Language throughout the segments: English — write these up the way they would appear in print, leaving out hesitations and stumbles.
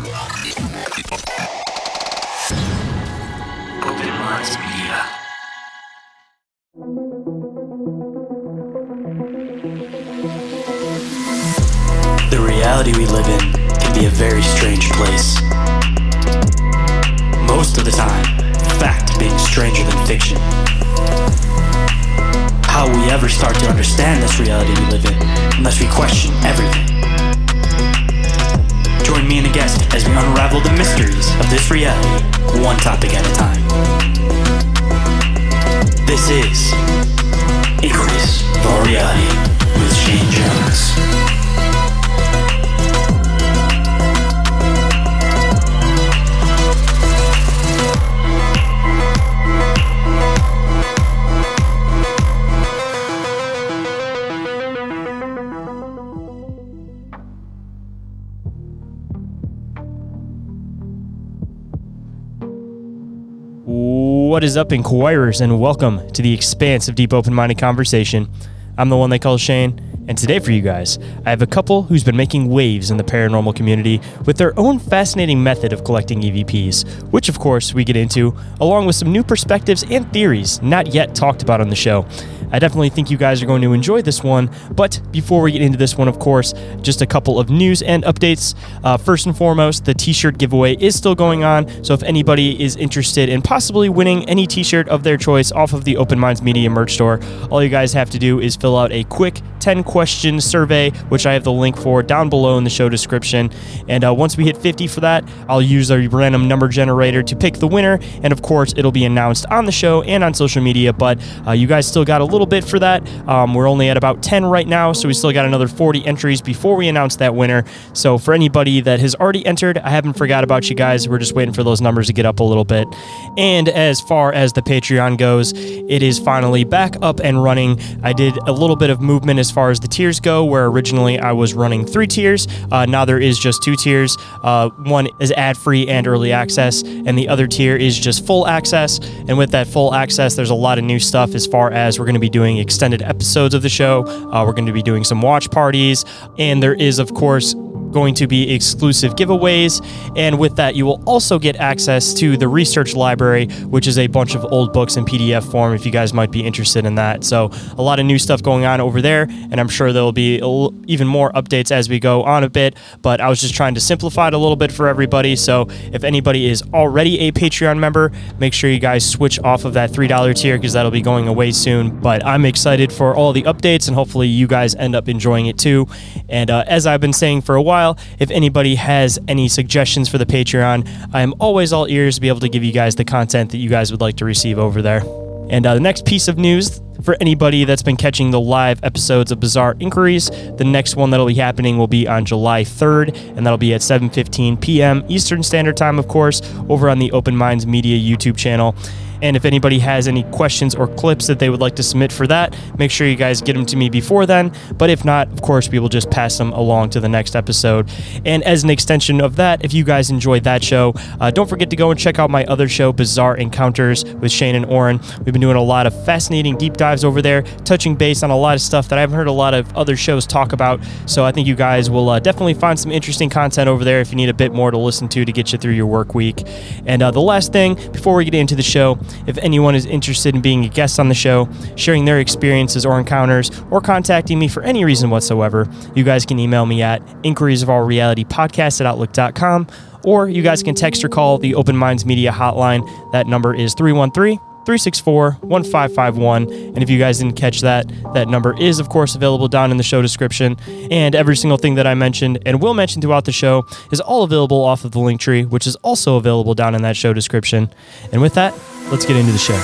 Open Minds Media. The reality we live in can be a very strange place. Most of the time, fact being stranger than fiction. How will we ever start to understand this reality we live in unless we question everything? Join me and a guest as we unravel the mysteries of this reality, one topic at a time. This is Inquiries of Our Reality with Shayn Orin. What is up, inquirers, and welcome to the expanse of deep open-minded conversation. I'm the one they call Shane, and today for you guys, I have a couple who's been making waves in the paranormal community with their own fascinating method of collecting EVPs, which of course we get into, along with some new perspectives and theories not yet talked about on the show. I definitely think you guys are going to enjoy this one, but before we get into this one, of course, just a couple of news and updates. First and foremost, the t-shirt giveaway is still going on, so if anybody is interested in possibly winning any t-shirt of their choice off of the Open Minds Media merch store, all you guys have to do is fill out a quick 10-question survey, which I have the link for down below in the show description. And once we hit 50 for that, I'll use a random number generator to pick the winner, and of course, it'll be announced on the show and on social media, but you guys still got a little bit for that. We're only at about 10 right now, so we still got another 40 entries before we announce that winner. So for anybody that has already entered, I haven't forgot about you guys. We're just waiting for those numbers to get up a little bit. And as far as the Patreon goes, it is finally back up and running. I did a little bit of movement as far as the tiers go, where originally I was running 3 tiers. Now there is just 2 tiers. One is ad-free and early access, and the other tier is just full access. And with that full access, there's a lot of new stuff as far as we're going to be doing extended episodes of the show. We're going to be doing some watch parties, and there is, of course, going to be exclusive giveaways, and with that you will also get access to the research library, which is a bunch of old books in PDF form if you guys might be interested in that. So a lot of new stuff going on over there, and I'm sure there'll be even more updates as we go on a bit, but I was just trying to simplify it a little bit for everybody. So if anybody is already a Patreon member, make sure you guys switch off of that $3 tier, because that'll be going away soon. But I'm excited for all the updates, and hopefully you guys end up enjoying it too. And as I've been saying for a while, if anybody has any suggestions for the Patreon, I am always all ears to be able to give you guys the content that you guys would like to receive over there. And the next piece of news, for anybody that's been catching the live episodes of Bizarre Inquiries, the next one that'll be happening will be on July 3rd, and that'll be at 7:15 p.m. Eastern Standard Time, of course, over on the Open Minds Media YouTube channel. And if anybody has any questions or clips that they would like to submit for that, make sure you guys get them to me before then. But if not, of course, we will just pass them along to the next episode. And as an extension of that, if you guys enjoyed that show, don't forget to go and check out my other show, Bizarre Encounters with Shayn Orin. We've been doing a lot of fascinating deep dives over there, touching base on a lot of stuff that I haven't heard a lot of other shows talk about. So I think you guys will definitely find some interesting content over there if you need a bit more to listen to get you through your work week. And the last thing, before we get into the show, if anyone is interested in being a guest on the show, sharing their experiences or encounters, or contacting me for any reason whatsoever, you guys can email me at inquiriesofourrealitypodcast@outlook.com, or you guys can text or call the Open Minds Media hotline. That number is 313-364-1551. And if you guys didn't catch that, that number is, of course, available down in the show description. And every single thing that I mentioned and will mention throughout the show is all available off of the link tree, which is also available down in that show description. And with that, let's get into the show.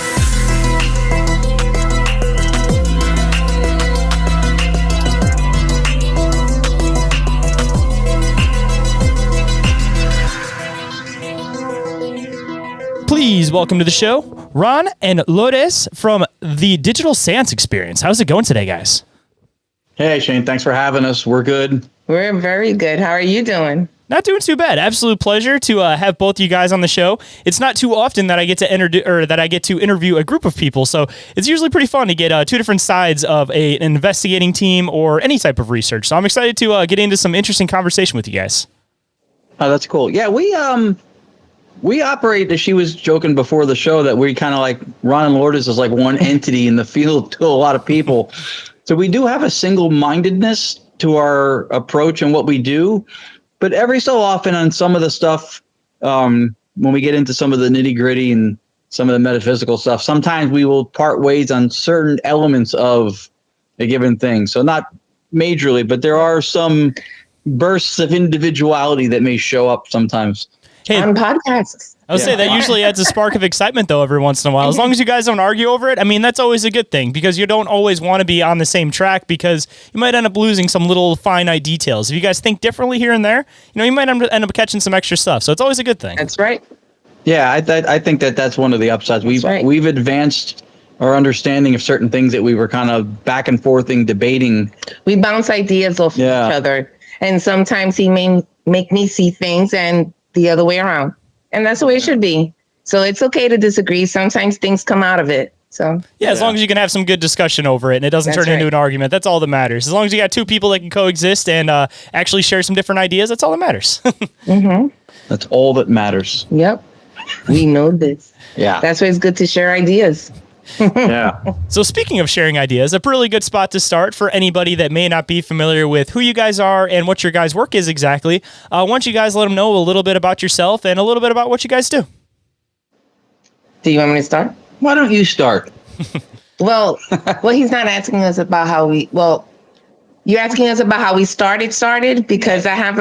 Please welcome to the show, Ron and Lourdes from the Digital Seance Experience. How's it going today, guys? Hey, Shane. Thanks for having us. We're good. We're very good. How are you doing? Not doing too bad. Absolute pleasure to have both you guys on the show. It's not too often that I get to interview a group of people, so it's usually pretty fun to get 2 different sides of an investigating team or any type of research. So I'm excited to get into some interesting conversation with you guys. Oh, that's cool. Yeah, we operate, as she was joking before the show, that we kind of like Ron and Lourdes is like one entity in the field to a lot of people. So we do have a single-mindedness to our approach and what we do. But every so often on some of the stuff, when we get into some of the nitty-gritty and some of the metaphysical stuff, sometimes we will part ways on certain elements of a given thing. So not majorly, but there are some bursts of individuality that may show up sometimes. Hey, On podcasts. I would say that usually adds a spark of excitement, though, every once in a while. As long as you guys don't argue over it, I mean, that's always a good thing, because you don't always want to be on the same track, because you might end up losing some little finite details. If you guys think differently here and there, you might end up catching some extra stuff. So it's always a good thing. That's right. Yeah, I think that's one of the upsides. We've advanced our understanding of certain things that we were kind of back and forthing, debating. We bounce ideas off each other. And sometimes he may make me see things and the other way around. And that's the way it should be. So it's okay to disagree. Sometimes things come out of it. So yeah, as long as you can have some good discussion over it and it doesn't turn into an argument, that's all that matters. As long as you got two people that can coexist and actually share some different ideas, that's all that matters. That's all that matters. Yep. We know this. Yeah. That's why it's good to share ideas. Yeah. So speaking of sharing ideas, a really good spot to start for anybody that may not be familiar with who you guys are and what your guys' work is exactly. Why don't you guys let them know a little bit about yourself and a little bit about what you guys do? Do you want me to start? Why don't you start? Well, he's not asking us about how you're asking us about how we started because I have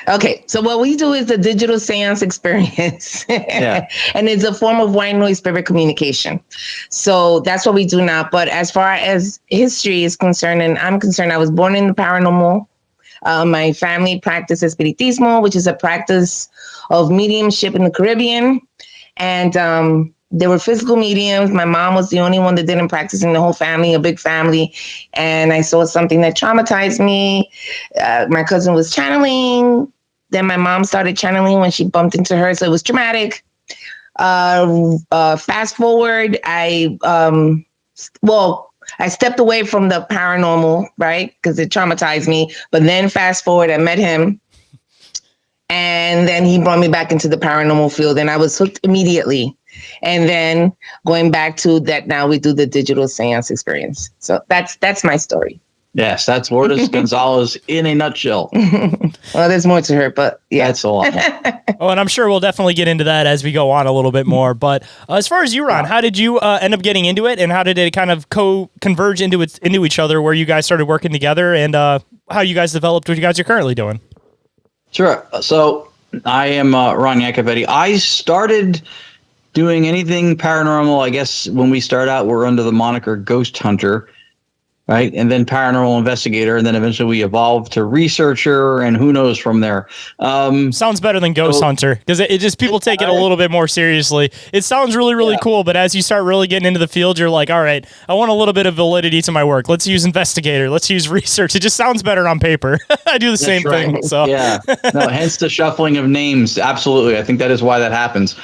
okay. So what we do is the digital seance experience. And it's a form of white noise spirit communication. So that's what we do now. But as far as history is concerned, and I'm concerned, I was born in the paranormal. My family practices Espiritismo, which is a practice of mediumship in the Caribbean. And there were physical mediums. My mom was the only one that didn't practice in the whole family, a big family. And I saw something that traumatized me. My cousin was channeling. Then my mom started channeling when she bumped into her. So it was traumatic. Fast forward, I stepped away from the paranormal, right? Because it traumatized me. But then fast forward, I met him. And then he brought me back into the paranormal field and I was hooked immediately. And then going back to that, now we do the digital seance experience. So that's my story. Yes, that's Lourdes Gonzalez in a nutshell. Well, there's more to her, but yeah. That's a lot. Oh, and I'm sure we'll definitely get into that as we go on a little bit more. But as far as you, Ron, how did you end up getting into it, and how did it kind of converge into each other, where you guys started working together, and how you guys developed what you guys are currently doing? Sure. So I am Ron Yacovetti. I started doing anything paranormal, I guess, when we start out, we're under the moniker Ghost Hunter, right? And then paranormal investigator. And then eventually we evolved to researcher, and who knows from there. Sounds better than Ghost Hunter, because it just, people take it a little bit more seriously. It sounds really, really cool, but as you start really getting into the field, you're like, all right, I want a little bit of validity to my work. Let's use investigator. Let's use research. It just sounds better on paper. I do the same thing. So yeah, no, hence the shuffling of names. Absolutely. I think that is why that happens.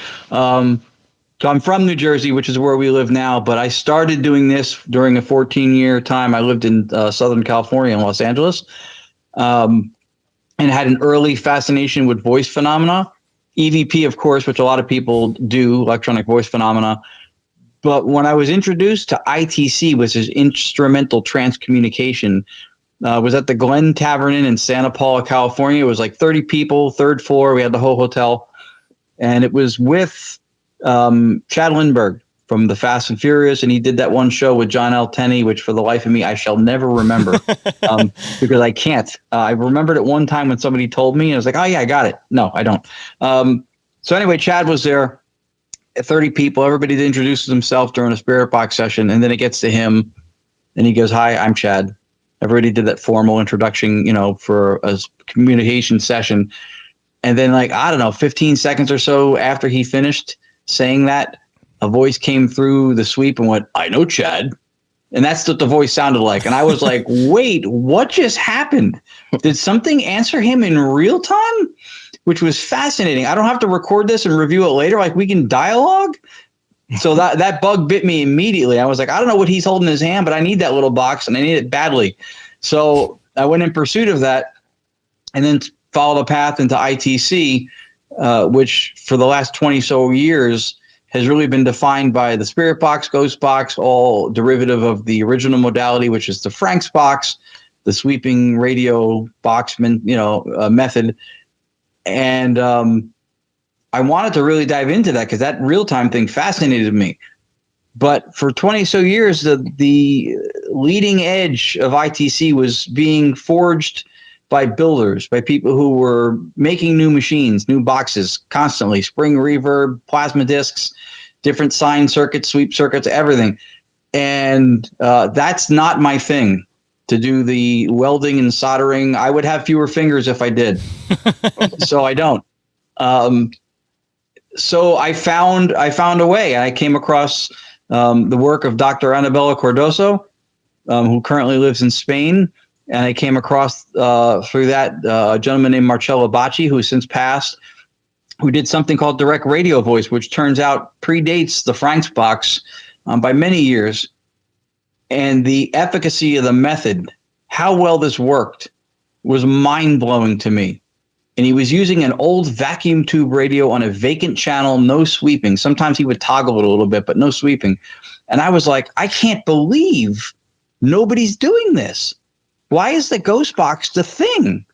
So I'm from New Jersey, which is where we live now, but I started doing this during a 14-year time. I lived in Southern California in Los Angeles, and had an early fascination with voice phenomena. EVP, of course, which a lot of people do, electronic voice phenomena. But when I was introduced to ITC, which is instrumental trance communication, was at the Glen Tavern Inn in Santa Paula, California. It was like 30 people, third floor. We had the whole hotel. And it was with Chad Lindbergh from the Fast and Furious, and he did that one show with John L. Tenney, which for the life of me I shall never remember, because I can't. I remembered it one time when somebody told me, and I was like, oh yeah, I got it. No, I don't. So anyway, Chad was there, 30 people. Everybody introduces himself during a spirit box session, and then it gets to him, and he goes, hi, I'm Chad. Everybody did that formal introduction, for a communication session. And then, 15 seconds or so after he finished saying that, a voice came through the sweep and went, I know Chad. And that's what the voice sounded like. And I was like, wait, what just happened? Did something answer him in real time? Which was fascinating. I don't have to record this and review it later. We can dialogue. So that bug bit me immediately. I was like, I don't know what he's holding in his hand, but I need that little box and I need it badly. So I went in pursuit of that. And then followed a path into ITC, which for the last 20 so years has really been defined by the spirit box, ghost box, all derivative of the original modality, which is the Frank's box, the sweeping radio box, method. And I wanted to really dive into that because that real-time thing fascinated me. But for 20 so years, the leading edge of ITC was being forged by builders, by people who were making new machines, new boxes constantly, spring reverb, plasma discs, different sine circuits, sweep circuits, everything. And that's not my thing, to do the welding and soldering. I would have fewer fingers if I did. So I don't. So I found a way, and I came across the work of Dr. Annabella Cardoso, who currently lives in Spain. And I came across through that a gentleman named Marcello Bacci, who has since passed, who did something called direct radio voice, which turns out predates the Frank's box by many years. And the efficacy of the method, how well this worked, was mind-blowing to me. And he was using an old vacuum tube radio on a vacant channel, no sweeping. Sometimes he would toggle it a little bit, but no sweeping. And I was like, I can't believe nobody's doing this. Why is the ghost box the thing?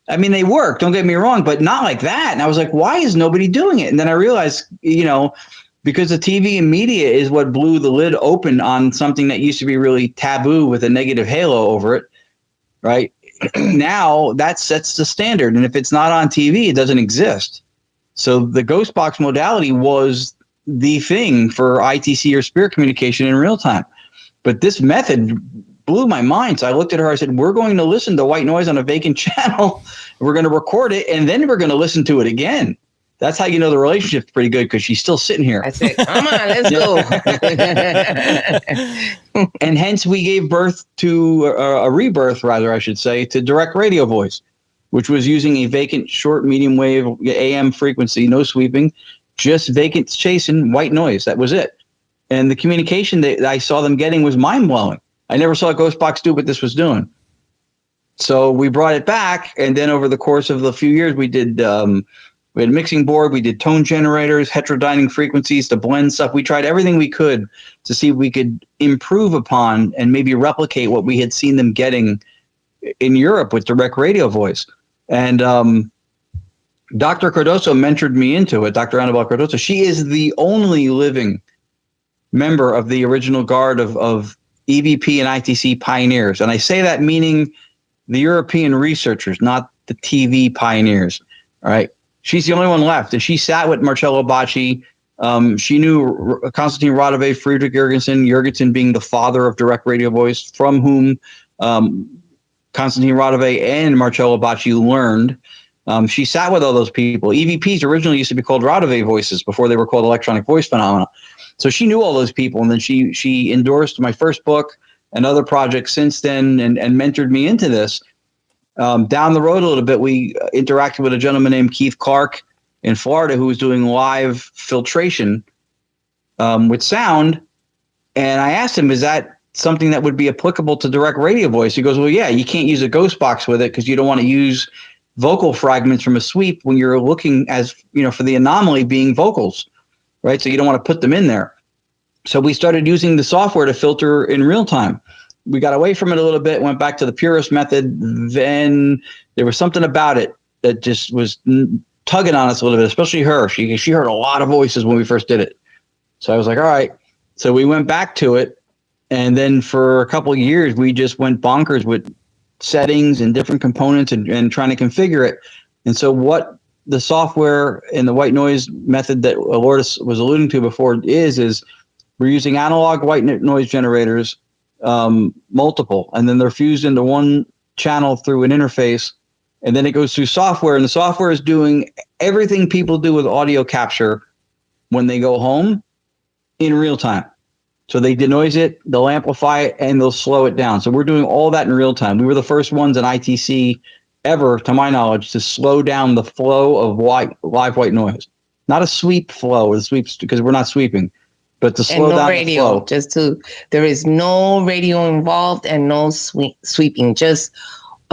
I mean, they work, don't get me wrong, but not like that. And I was like, why is nobody doing it? And then I realized, because the TV and media is what blew the lid open on something that used to be really taboo with a negative halo over it, right? Now that sets the standard. And if it's not on TV, it doesn't exist. So the ghost box modality was the thing for ITC or spirit communication in real time. But this method blew my mind. So I looked at her, I said, we're going to listen to white noise on a vacant channel. We're going to record it, and then we're going to listen to it again. That's how you know the relationship's pretty good, because she's still sitting here. I said, come on, let's go. And hence we gave birth to a rebirth, rather, I should say, to direct radio voice, which was using a vacant short medium wave AM frequency, no sweeping, just vacant chasing white noise. That was it. And the communication that I saw them getting was mind-blowing. I never saw a ghost box do what this was doing. So we brought it back, and then over the course of the few years, we had a mixing board, we did tone generators, heterodyning frequencies to blend stuff. We tried everything we could to see if we could improve upon and maybe replicate what we had seen them getting in Europe with direct radio voice. And Dr. Cardoso mentored me into it, Dr. Annabelle Cardoso. She is the only living member of the original guard of EVP and ITC pioneers. And I say that meaning the European researchers, not the TV pioneers. All right. She's the only one left. And she sat with Marcello Bacci. She knew Konstantin Radove, Friedrich Jurgensen being the father of direct radio voice, from whom Konstantin Radove and Marcello Bacci learned. She sat with all those people. EVPs originally used to be called Radove voices before they were called electronic voice phenomena. So she knew all those people, and then she endorsed my first book and other projects since then, and mentored me into this. Down the road a little bit, we interacted with a gentleman named Keith Clark in Florida who was doing live filtration with sound. And I asked him, is that something that would be applicable to direct radio voice? He goes, well, yeah, you can't use a ghost box with it because you don't want to use vocal fragments from a sweep when you're looking for the anomaly being vocals. Right, so you don't want to put them in there. So we started using the software to filter in real time. We got away from it a little bit, went back to the purist method. Then there was something about it that just was tugging on us a little bit, especially her. She heard a lot of voices when we first did it. So I was like, all right. So we went back to it. And then for a couple of years, we just went bonkers with settings and different components and trying to configure it. And so what the software and the white noise method that Lourdes was alluding to before is we're using analog white noise generators, multiple, and then they're fused into one channel through an interface, and then it goes through software, and the software is doing everything people do with audio capture when they go home in real time. So they denoise it, they'll amplify it, and they'll slow it down. So we're doing all that in real time. We were the first ones in ITC ever, to my knowledge, to slow down the flow of live white noise. Not a sweep flow, because we're not sweeping, but to slow down radio, the flow. there is no radio involved and no sweeping, just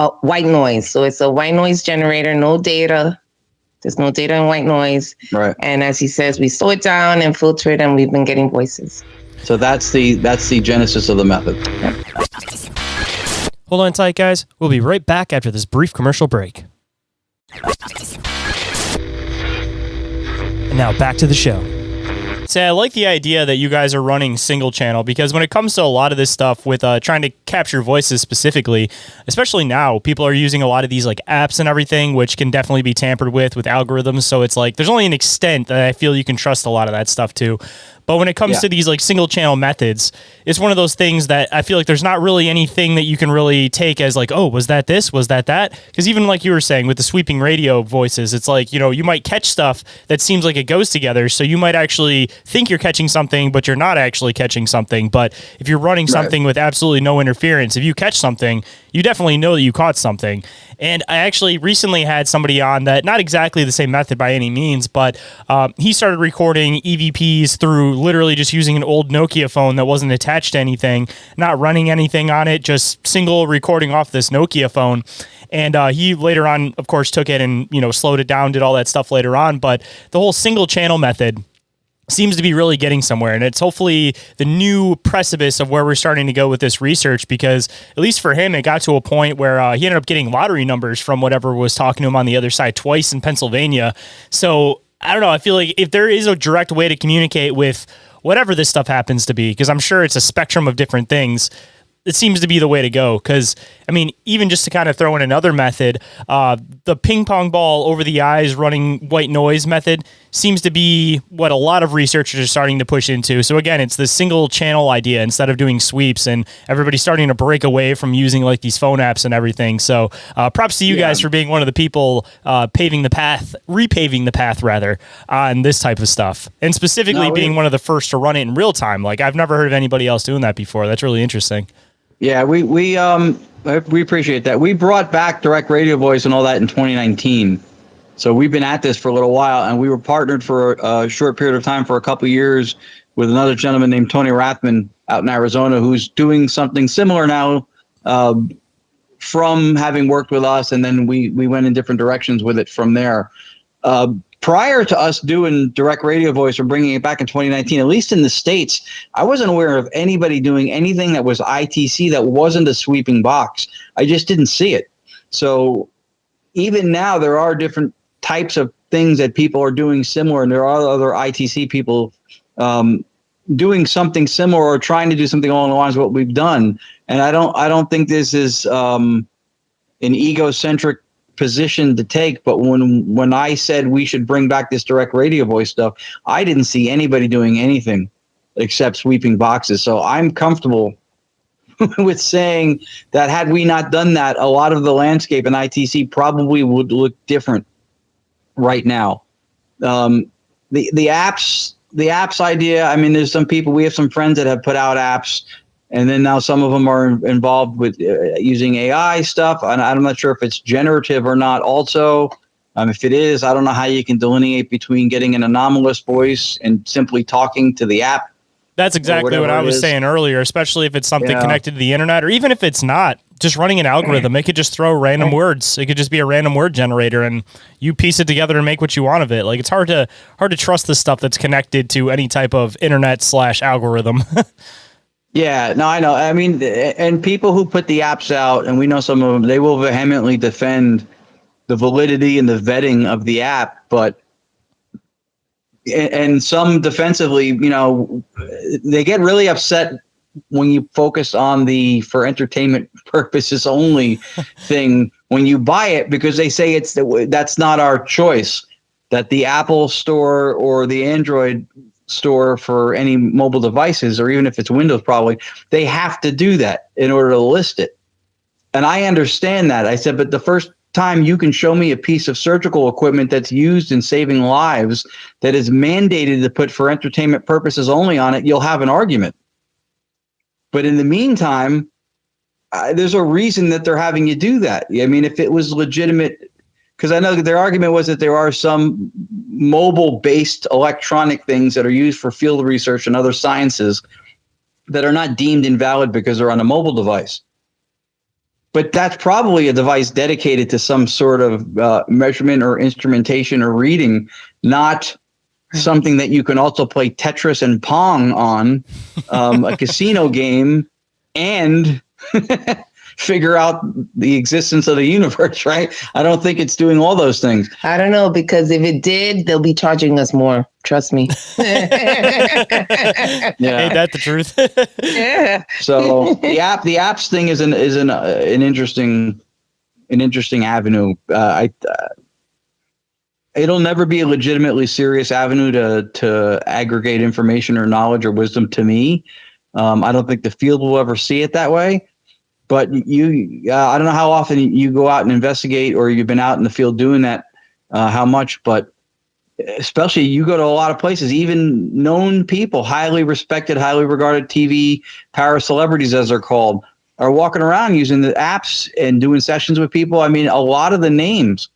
white noise. So it's a white noise generator, no data. There's no data in white noise. Right. And as he says, we slow it down and filter it, and we've been getting voices. So that's the genesis of the method. Yep. Hold on tight, guys. We'll be right back after this brief commercial break. And now back to the show. Say, I like the idea that you guys are running single channel, because when it comes to a lot of this stuff with trying to capture voices specifically, especially now, people are using a lot of these like apps and everything, which can definitely be tampered with algorithms. So it's like there's only an extent that I feel you can trust a lot of that stuff too. But when it comes to these like single channel methods, it's one of those things that I feel like there's not really anything that you can really take as like, oh, was that this? Was that that? Because even like you were saying with the sweeping radio voices, it's like, you know, you might catch stuff that seems like it goes together. So you might actually think you're catching something, but you're not actually catching something. But if you're running something with absolutely no interference, if you catch something, you definitely know that you caught something. And I actually recently had somebody on that, not exactly the same method by any means, but he started recording EVPs through literally just using an old Nokia phone that wasn't attached to anything, not running anything on it, just single recording off this Nokia phone. And he later on, of course, took it and, you know, slowed it down, did all that stuff later on. But the whole single channel method seems to be really getting somewhere, and it's hopefully the new precipice of where we're starting to go with this research, because at least for him it got to a point where he ended up getting lottery numbers from whatever was talking to him on the other side twice in Pennsylvania. So I don't know, I feel like if there is a direct way to communicate with whatever this stuff happens to be, because I'm sure it's a spectrum of different things, it seems to be the way to go. Because, I mean, even just to kind of throw in another method, the ping pong ball over the eyes running white noise method seems to be what a lot of researchers are starting to push into. So again, it's the single channel idea instead of doing sweeps, and everybody's starting to break away from using like these phone apps and everything. So props to you guys for being one of the people repaving the path rather on this type of stuff, and specifically being one of the first to run it in real time. Like, I've never heard of anybody else doing that before. That's really interesting. Yeah, we appreciate that. We brought back direct radio voice and all that in 2019. So we've been at this for a little while, and we were partnered for a short period of time for a couple of years with another gentleman named Tony Rathman out in Arizona, who's doing something similar now from having worked with us, and then we went in different directions with it from there. Prior to us doing direct radio voice or bringing it back in 2019, at least in the States, I wasn't aware of anybody doing anything that was ITC that wasn't a sweeping box. I just didn't see it. So even now, there are different types of things that people are doing similar, and there are other ITC people doing something similar or trying to do something along the lines of what we've done. And I don't think this is an egocentric position to take, but when I said we should bring back this direct radio voice stuff, I didn't see anybody doing anything except sweeping boxes. So I'm comfortable with saying that had we not done that, a lot of the landscape in ITC probably would look different right now. The apps idea, I mean, there's some people, we have some friends that have put out apps, and then now some of them are involved with using AI stuff. And I'm not sure if it's generative or not also. If it is, I don't know how you can delineate between getting an anomalous voice and simply talking to the app. That's exactly what I was saying earlier, especially if it's something connected to the internet, or even if it's not, just running an algorithm. It could just throw random words. It could just be a random word generator, and you piece it together and make what you want of it. Like, it's hard to trust the stuff that's connected to any type of internet/algorithm. Yeah, no, I know. I mean, and people who put the apps out, and we know some of them, they will vehemently defend the validity and the vetting of the app, but and some defensively, you know, they get really upset when you focus on the for entertainment purposes only thing when you buy it, because they say that's not our choice, that the Apple Store or the Android store for any mobile devices, or even if it's Windows, probably they have to do that in order to list it. And I understand that. I said, but the first time you can show me a piece of surgical equipment that's used in saving lives that is mandated to put for entertainment purposes only on it, you'll have an argument. But in the meantime, there's a reason that they're having you do that. I mean, if it was legitimate, because I know their argument was that there are some mobile-based electronic things that are used for field research and other sciences that are not deemed invalid because they're on a mobile device. but that's probably a device dedicated to some sort of measurement or instrumentation or reading, not something that you can also play Tetris and Pong on, a casino game, and figure out the existence of the universe, right? I don't think it's doing all those things. I don't know, because if it did, they'll be charging us more. Trust me. Yeah. Ain't that the truth? Yeah. So the apps thing is an interesting avenue. It'll never be a legitimately serious avenue to aggregate information or knowledge or wisdom to me. I don't think the field will ever see it that way. But I don't know how often you go out and investigate, or you've been out in the field doing that, how much, but especially you go to a lot of places, even known people, highly respected, highly regarded TV para celebrities, as they're called, are walking around using the apps and doing sessions with people. I mean, a lot of the names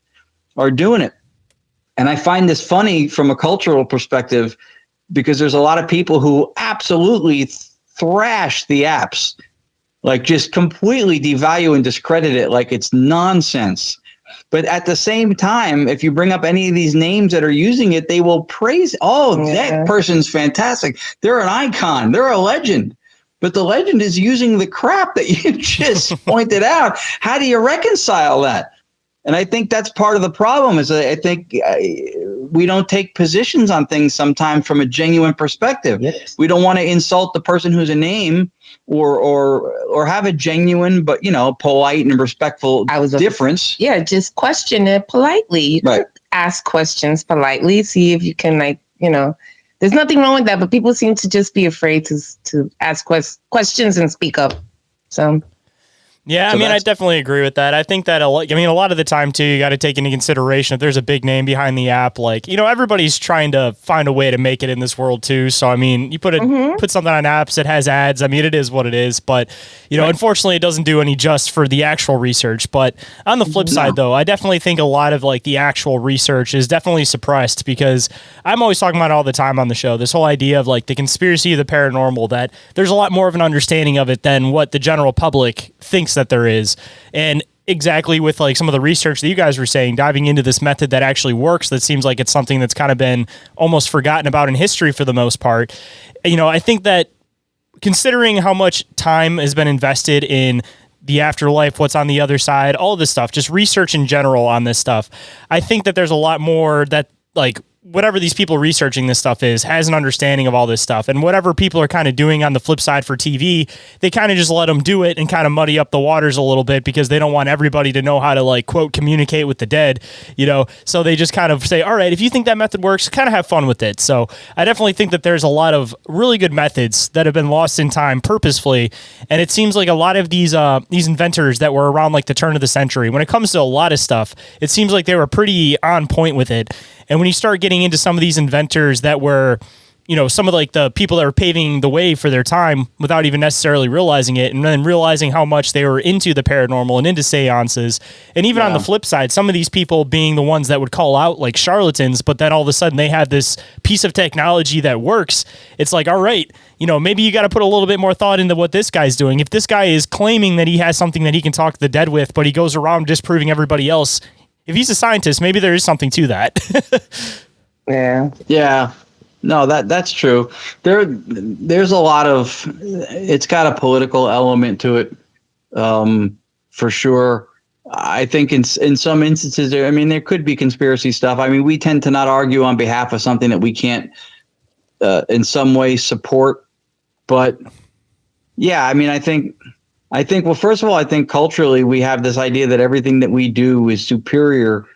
are doing it. And I find this funny from a cultural perspective, because there's a lot of people who absolutely thrash the apps, like just completely devalue and discredit it like it's nonsense. But at the same time, if you bring up any of these names that are using it, they will praise, that person's fantastic. They're an icon. They're a legend. But the legend is using the crap that you just pointed out. How do you reconcile that? And I think that's part of the problem, is I think we don't take positions on things sometimes from a genuine perspective. Yes. We don't want to insult the person who's a name, or have a genuine but polite and respectful difference. Just question it politely. You can ask questions politely, see if you can there's nothing wrong with that, but people seem to just be afraid to ask questions and speak up. So yeah, I mean, I definitely agree with that. I think that a lot of the time too, you got to take into consideration if there's a big name behind the app. Like, everybody's trying to find a way to make it in this world too. So I mean, you put something on apps, it has ads. I mean, it is what it is. But unfortunately, it doesn't do any just for the actual research. But on the flip side, though, I definitely think a lot of the actual research is definitely suppressed, because I'm always talking about it all the time on the show. This whole idea of the conspiracy of the paranormal, that there's a lot more of an understanding of it than what the general public thinks that there is. And exactly with some of the research that you guys were saying, diving into this method that actually works, that seems like it's something that's kind of been almost forgotten about in history for the most part. I think that considering how much time has been invested in the afterlife, what's on the other side, all of this stuff, just research in general on this stuff, I think that there's a lot more that whatever these people researching this stuff has an understanding of all this stuff. And whatever people are kind of doing on the flip side for TV, they kind of just let them do it and kind of muddy up the waters a little bit, because they don't want everybody to know how to quote, communicate with the dead, so they just kind of say, all right, if you think that method works, kind of have fun with it. So I definitely think that there's a lot of really good methods that have been lost in time purposefully. And it seems like a lot of these inventors that were around the turn of the century, when it comes to a lot of stuff, it seems like they were pretty on point with it. And when you start getting into some of these inventors that were, some of the people that were paving the way for their time without even necessarily realizing it, and then realizing how much they were into the paranormal and into seances. And even on the flip side, some of these people being the ones that would call out charlatans, but then all of a sudden they have this piece of technology that works. It's all right, maybe you got to put a little bit more thought into what this guy's doing. If this guy is claiming that he has something that he can talk to the dead with, but he goes around disproving everybody else, if he's a scientist, maybe there is something to that. Yeah. No, that's true. There's a lot of, it's got a political element to it, for sure. I think in some instances, there could be conspiracy stuff. We tend to not argue on behalf of something that we can't, in some way support. But yeah, I think, well, first of all, I think culturally we have this idea that everything that we do is superior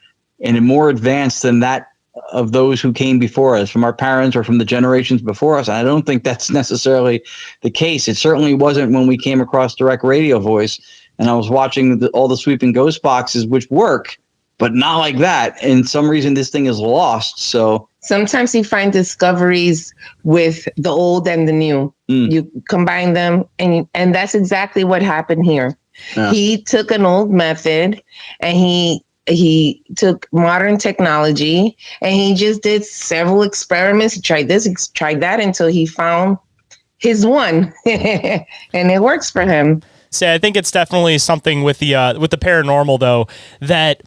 and more advanced than that of those who came before us, from our parents or from the generations before us. And I don't think that's necessarily the case. It certainly wasn't when we came across direct radio voice and I was watching all the sweeping ghost boxes, which work, but not like that. And some reason this thing is lost. So sometimes you find discoveries with the old and the new. You combine them, and that's exactly what happened here. Yeah. He took an old method and he took modern technology, and he just did several experiments. He tried this, he tried that, until he found his one, and it works for him. say I think it's definitely something with the paranormal though, that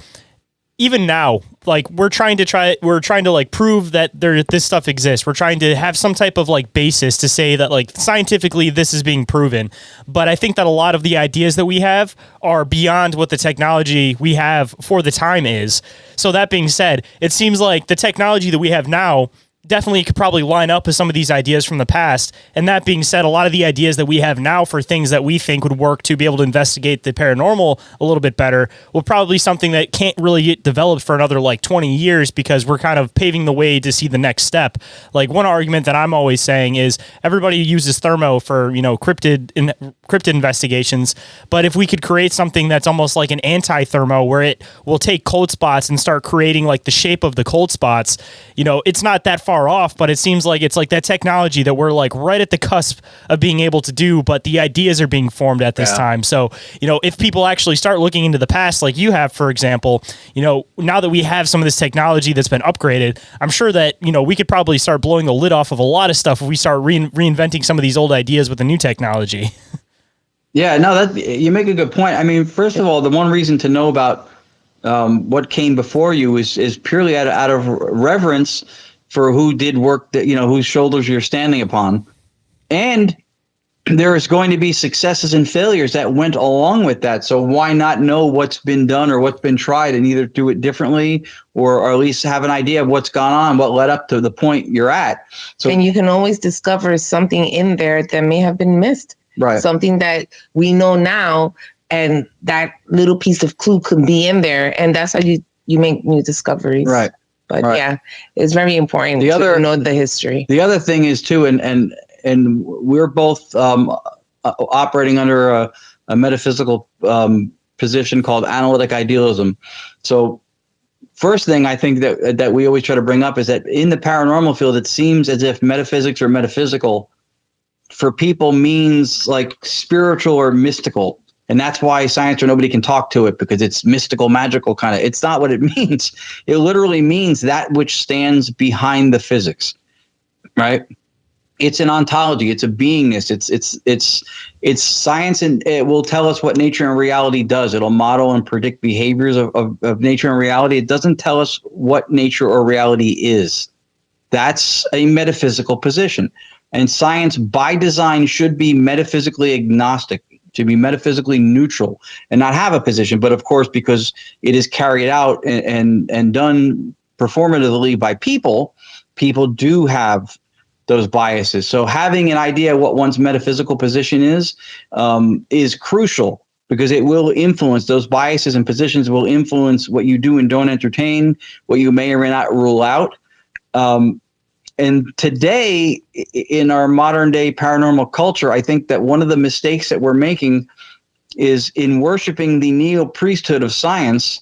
even now, like we're trying to like prove that this stuff exists. We're trying to have some type of like basis to say that like scientifically this is being proven. But I think that a lot of the ideas that we have are beyond what the technology we have for the time is. So that being said, it seems like the technology that we have now definitely could probably line up with some of these ideas from the past. And that being said, a lot of the ideas that we have now for things that we think would work to be able to investigate the paranormal a little bit better will probably be something that can't really get developed for another like 20 years because we're kind of paving the way to see the next step. Like one argument that I'm always saying is everybody uses thermo for, cryptid investigations. But if we could create something that's almost like an anti-thermo where it will take cold spots and start creating like the shape of the cold spots, it's not that far off, but it seems like it's like that technology that we're like right at the cusp of being able to do, but the ideas are being formed at this time. So, if people actually start looking into the past, like you have, for example, now that we have some of this technology that's been upgraded, I'm sure that, we could probably start blowing the lid off of a lot of stuff if we start reinventing some of these old ideas with the new technology. Yeah, no, that you make a good point. I mean, first of all, the one reason to know about what came before you is purely out of reverence for who did work that, whose shoulders you're standing upon. And there is going to be successes and failures that went along with that. So why not know what's been done or what's been tried and either do it differently or at least have an idea of what's gone on, what led up to the point you're at. So, and you can always discover something in there that may have been missed. Right. Something that we know now, and that little piece of clue could be in there. And that's how you make new discoveries. Right. But right. yeah, it's very important to know the history. The other thing is too, and we're both operating under a metaphysical position called analytic idealism. So first thing I think that we always try to bring up is that in the paranormal field, it seems as if metaphysics or metaphysical for people means like spiritual or mystical. And that's why science or nobody can talk to it, because it's mystical, magical kind of. It's not what it means. It literally means that which stands behind the physics, right? It's an ontology. It's a beingness. It's science, and it will tell us what nature and reality does. It'll model and predict behaviors of nature and reality. It doesn't tell us what nature or reality is. That's a metaphysical position. And science, by design, should be metaphysically agnostic, to be metaphysically neutral and not have a position. But of course, because it is carried out and done performatively by people do have those biases. So having an idea what one's metaphysical position is crucial, because it will influence, those biases and positions will influence what you do and don't entertain, what you may or may not rule out. And today, in our modern day paranormal culture, I think that one of the mistakes that we're making is in worshiping the neo-priesthood of science,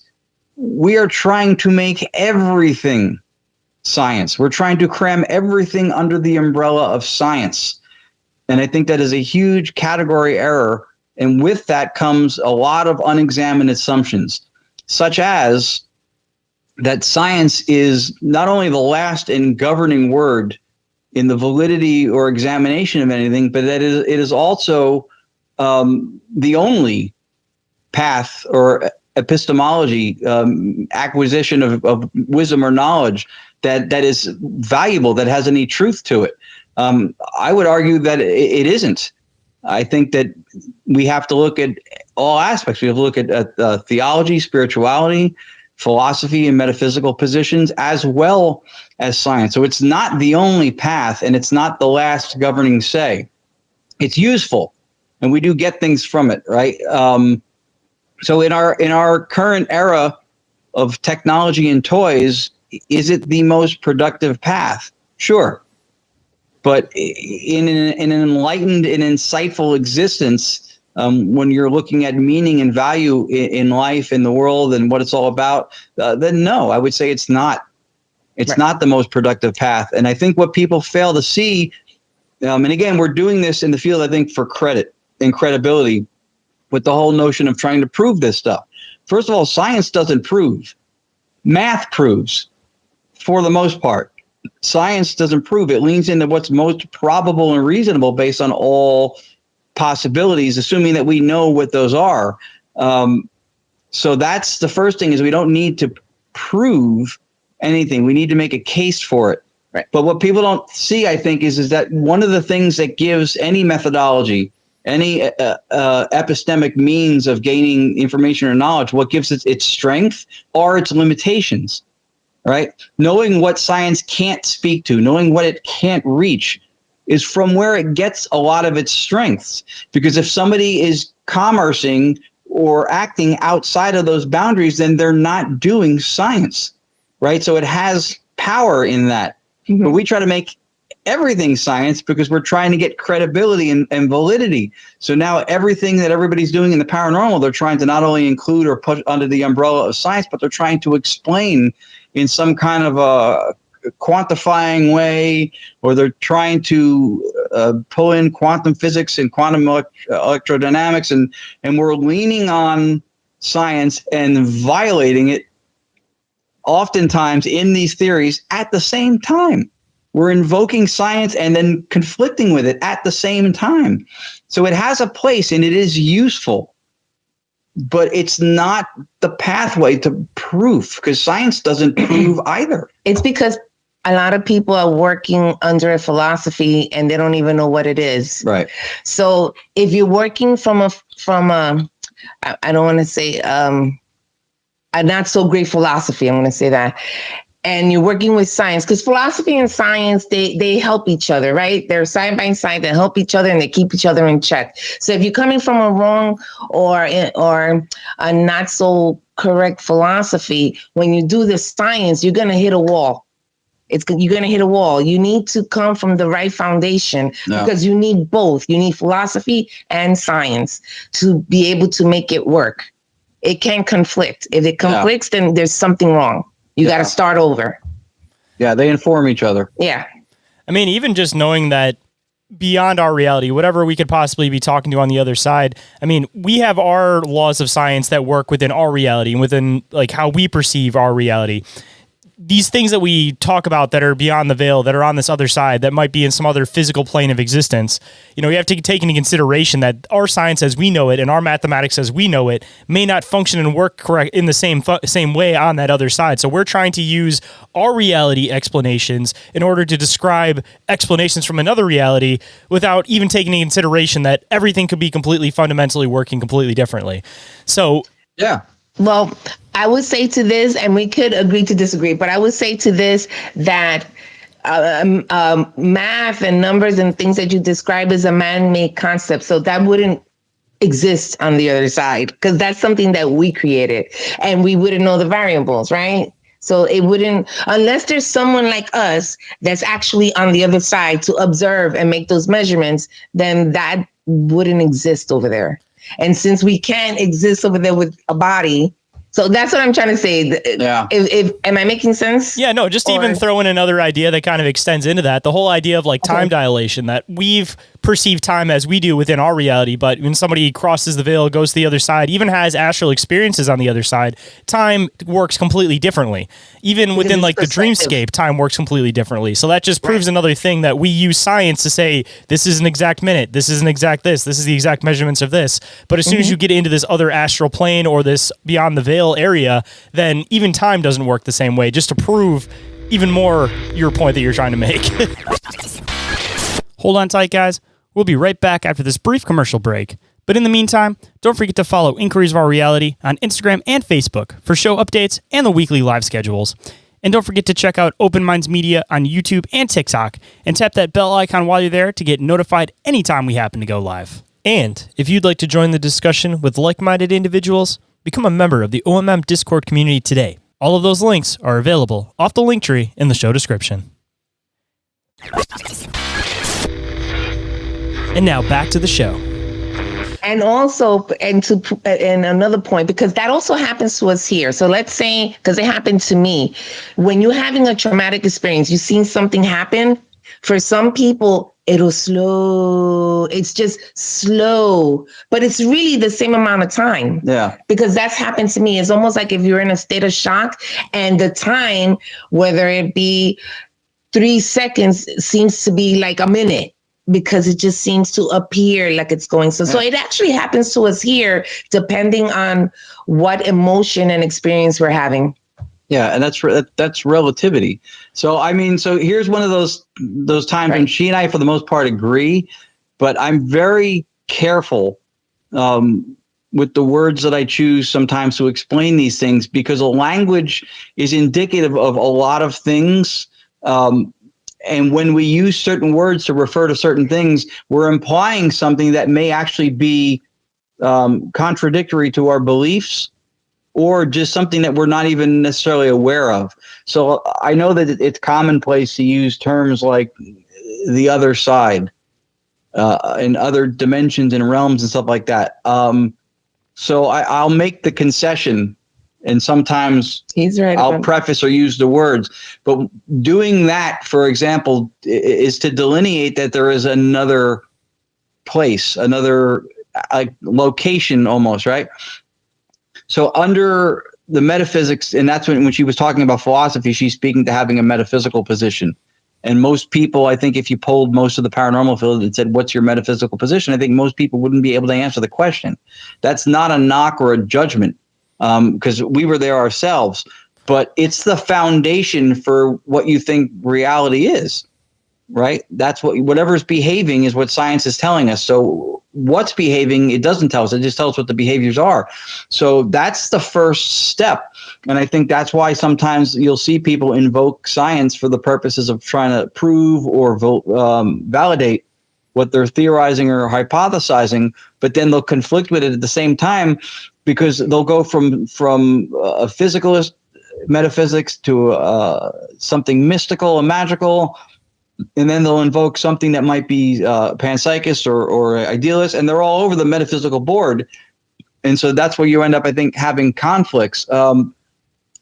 we are trying to make everything science. We're trying to cram everything under the umbrella of science. And I think that is a huge category error. And with that comes a lot of unexamined assumptions, such as that science is not only the last and governing word in the validity or examination of anything, but that it is also the only path or epistemology, acquisition of wisdom or knowledge that is valuable, that has any truth to it. I would argue that it isn't. I think that we have to look at all aspects. We have to look at theology, spirituality, philosophy, and metaphysical positions, as well as science. So it's not the only path, and it's not the last governing say. It's useful, and we do get things from it, right? So in our current era of technology and toys, is it the most productive path? Sure. But in an enlightened and insightful existence, when you're looking at meaning and value in life, in the world, and what it's all about, then no, I would say it's not. It's not the most productive path. And I think what people fail to see, and again, we're doing this in the field, I think, for credit and credibility, with the whole notion of trying to prove this stuff. First of all, science doesn't prove. Math proves, for the most part. Science doesn't prove. It leans into what's most probable and reasonable based on all possibilities, assuming that we know what those are. So that's the first thing, is we don't need to prove anything. We need to make a case for it. Right. But what people don't see, I think, is that one of the things that gives any methodology, any epistemic means of gaining information or knowledge, what gives it its strength are its limitations, right? Knowing what science can't speak to, knowing what it can't reach, is from where it gets a lot of its strengths. Because if somebody is commercing or acting outside of those boundaries, then they're not doing science, right? So it has power in that. Mm-hmm. But we try to make everything science because we're trying to get credibility and validity. So now everything that everybody's doing in the paranormal, they're trying to not only include or put under the umbrella of science, but they're trying to explain in some kind of a quantifying way, or they're trying to pull in quantum physics and quantum electrodynamics, and we're leaning on science and violating it oftentimes in these theories at the same time. We're invoking science and then conflicting with it at the same time. So it has a place and it is useful, but it's not the pathway to proof, because science doesn't prove either. It's because a lot of people are working under a philosophy and they don't even know what it is. Right. So if you're working from a I don't want to say a not so great philosophy, I'm going to say that, and you're working with science, because philosophy and science, they help each other, right? They're side by side, they help each other and they keep each other in check. So if you're coming from a wrong or a not so correct philosophy, when you do the science, you're going to hit a wall. You're going to hit a wall. You need to come from the right foundation, because you need both. You need philosophy and science to be able to make it work. It can conflict. If it conflicts, then there's something wrong. You got to start over. Yeah, they inform each other. Yeah. I mean, even just knowing that beyond our reality, whatever we could possibly be talking to on the other side, I mean, we have our laws of science that work within our reality and within like how we perceive our reality. These things that we talk about that are beyond the veil, that are on this other side, that might be in some other physical plane of existence, you know, we have to take into consideration that our science as we know it and our mathematics as we know it may not function and work correct in the same way on that other side. So we're trying to use our reality explanations in order to describe explanations from another reality without even taking into consideration that everything could be completely fundamentally working completely differently. So, yeah. Well, I would say to this, and we could agree to disagree, but I would say to this that math and numbers and things that you describe as a man-made concept, so that wouldn't exist on the other side, because that's something that we created and we wouldn't know the variables, right? So it wouldn't, unless there's someone like us that's actually on the other side to observe and make those measurements, then that wouldn't exist over there. And since we can't exist over there with a body, so that's what I'm trying to say. Yeah. If am I making sense? yeah, no, just even throw in another idea that kind of extends into that. The whole idea of like time dilation, that we've perceived time as we do within our reality, but when somebody crosses the veil, goes to the other side, even has astral experiences on the other side, time works completely differently. Even within like the dreamscape, time works completely differently. So that just proves another thing, that we use science to say, this is an exact minute, this is an exact this is the exact measurements of this. But as soon as you get into this other astral plane or this beyond the veil area, then even time doesn't work the same way, just to prove even more your point that you're trying to make. Hold on tight, guys. We'll be right back after this brief commercial break. But in the meantime, don't forget to follow Inquiries of Our Reality on Instagram and Facebook for show updates and the weekly live schedules. And don't forget to check out Open Minds Media on YouTube and TikTok, and tap that bell icon while you're there to get notified anytime we happen to go live. And if you'd like to join the discussion with like-minded individuals, become a member of the OMM Discord community today. All of those links are available off the link tree in the show description. And now back to the show. And also, and another point, because that also happens to us here. So let's say, because it happened to me, when you're having a traumatic experience, you've seen something happen. For some people, it'll slow. It's just slow, but it's really the same amount of time. Yeah. Because that's happened to me. It's almost like if you're in a state of shock, and the time, whether it be 3 seconds, seems to be like a minute. because it just seems to appear like it's going. So it actually happens to us here, depending on what emotion and experience we're having. Yeah, and that's relativity. So I mean, so here's one of those times when she and I, for the most part, agree, but I'm very careful with the words that I choose sometimes to explain these things, because the language is indicative of a lot of things. And when we use certain words to refer to certain things, we're implying something that may actually be contradictory to our beliefs, or just something that we're not even necessarily aware of. So I know that it's commonplace to use terms like the other side and other dimensions and realms and stuff like that. So I'll make the concession, and sometimes I'll preface or use the words. But doing that, for example, is to delineate that there is another place, another location almost, right? So under the metaphysics, and that's when she was talking about philosophy, she's speaking to having a metaphysical position. And most people, I think if you polled most of the paranormal field and said, what's your metaphysical position? I think most people wouldn't be able to answer the question. That's not a knock or a judgment, because we were there ourselves. But it's the foundation for what you think reality is, right? That's whatever's behaving is what science is telling us. So what's behaving, it doesn't tell us. It just tells us what the behaviors are. So that's the first step. And I think that's why sometimes you'll see people invoke science for the purposes of trying to prove or validate what they're theorizing or hypothesizing, but then they'll conflict with it at the same time, because they'll go from a physicalist metaphysics to something mystical and magical, and then they'll invoke something that might be panpsychist or idealist, and they're all over the metaphysical board. And so that's where you end up, I think, having conflicts.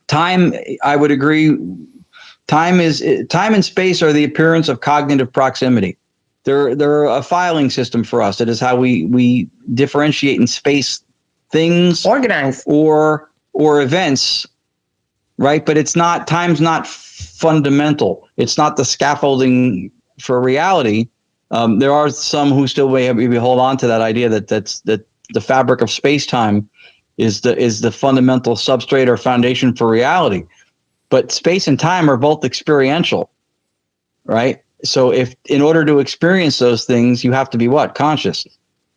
Time, I would agree. Time and space are the appearance of cognitive proximity. They're a filing system for us. It is how we differentiate in space things, organize, or events, right? But it's not, time's not fundamental. It's not the scaffolding for reality. There are some who still maybe hold on to that idea that the fabric of space-time is the fundamental substrate or foundation for reality. But space and time are both experiential, right? So if in order to experience those things, you have to be what? Conscious.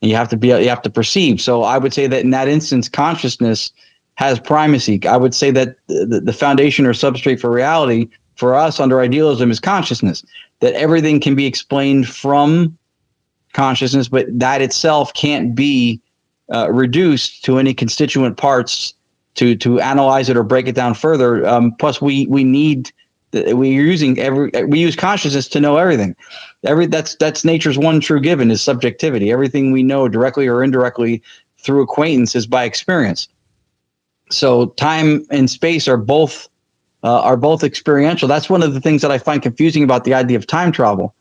And you have to perceive. So I would say that in that instance, consciousness has primacy. I would say that the foundation or substrate for reality for us under idealism is consciousness, that everything can be explained from consciousness, but that itself can't be reduced to any constituent parts to analyze it or break it down further. Plus, we use consciousness to know everything. That's nature's one true given, is subjectivity. Everything we know directly or indirectly through acquaintance is by experience. So time and space are both experiential. That's one of the things that I find confusing about the idea of time travel,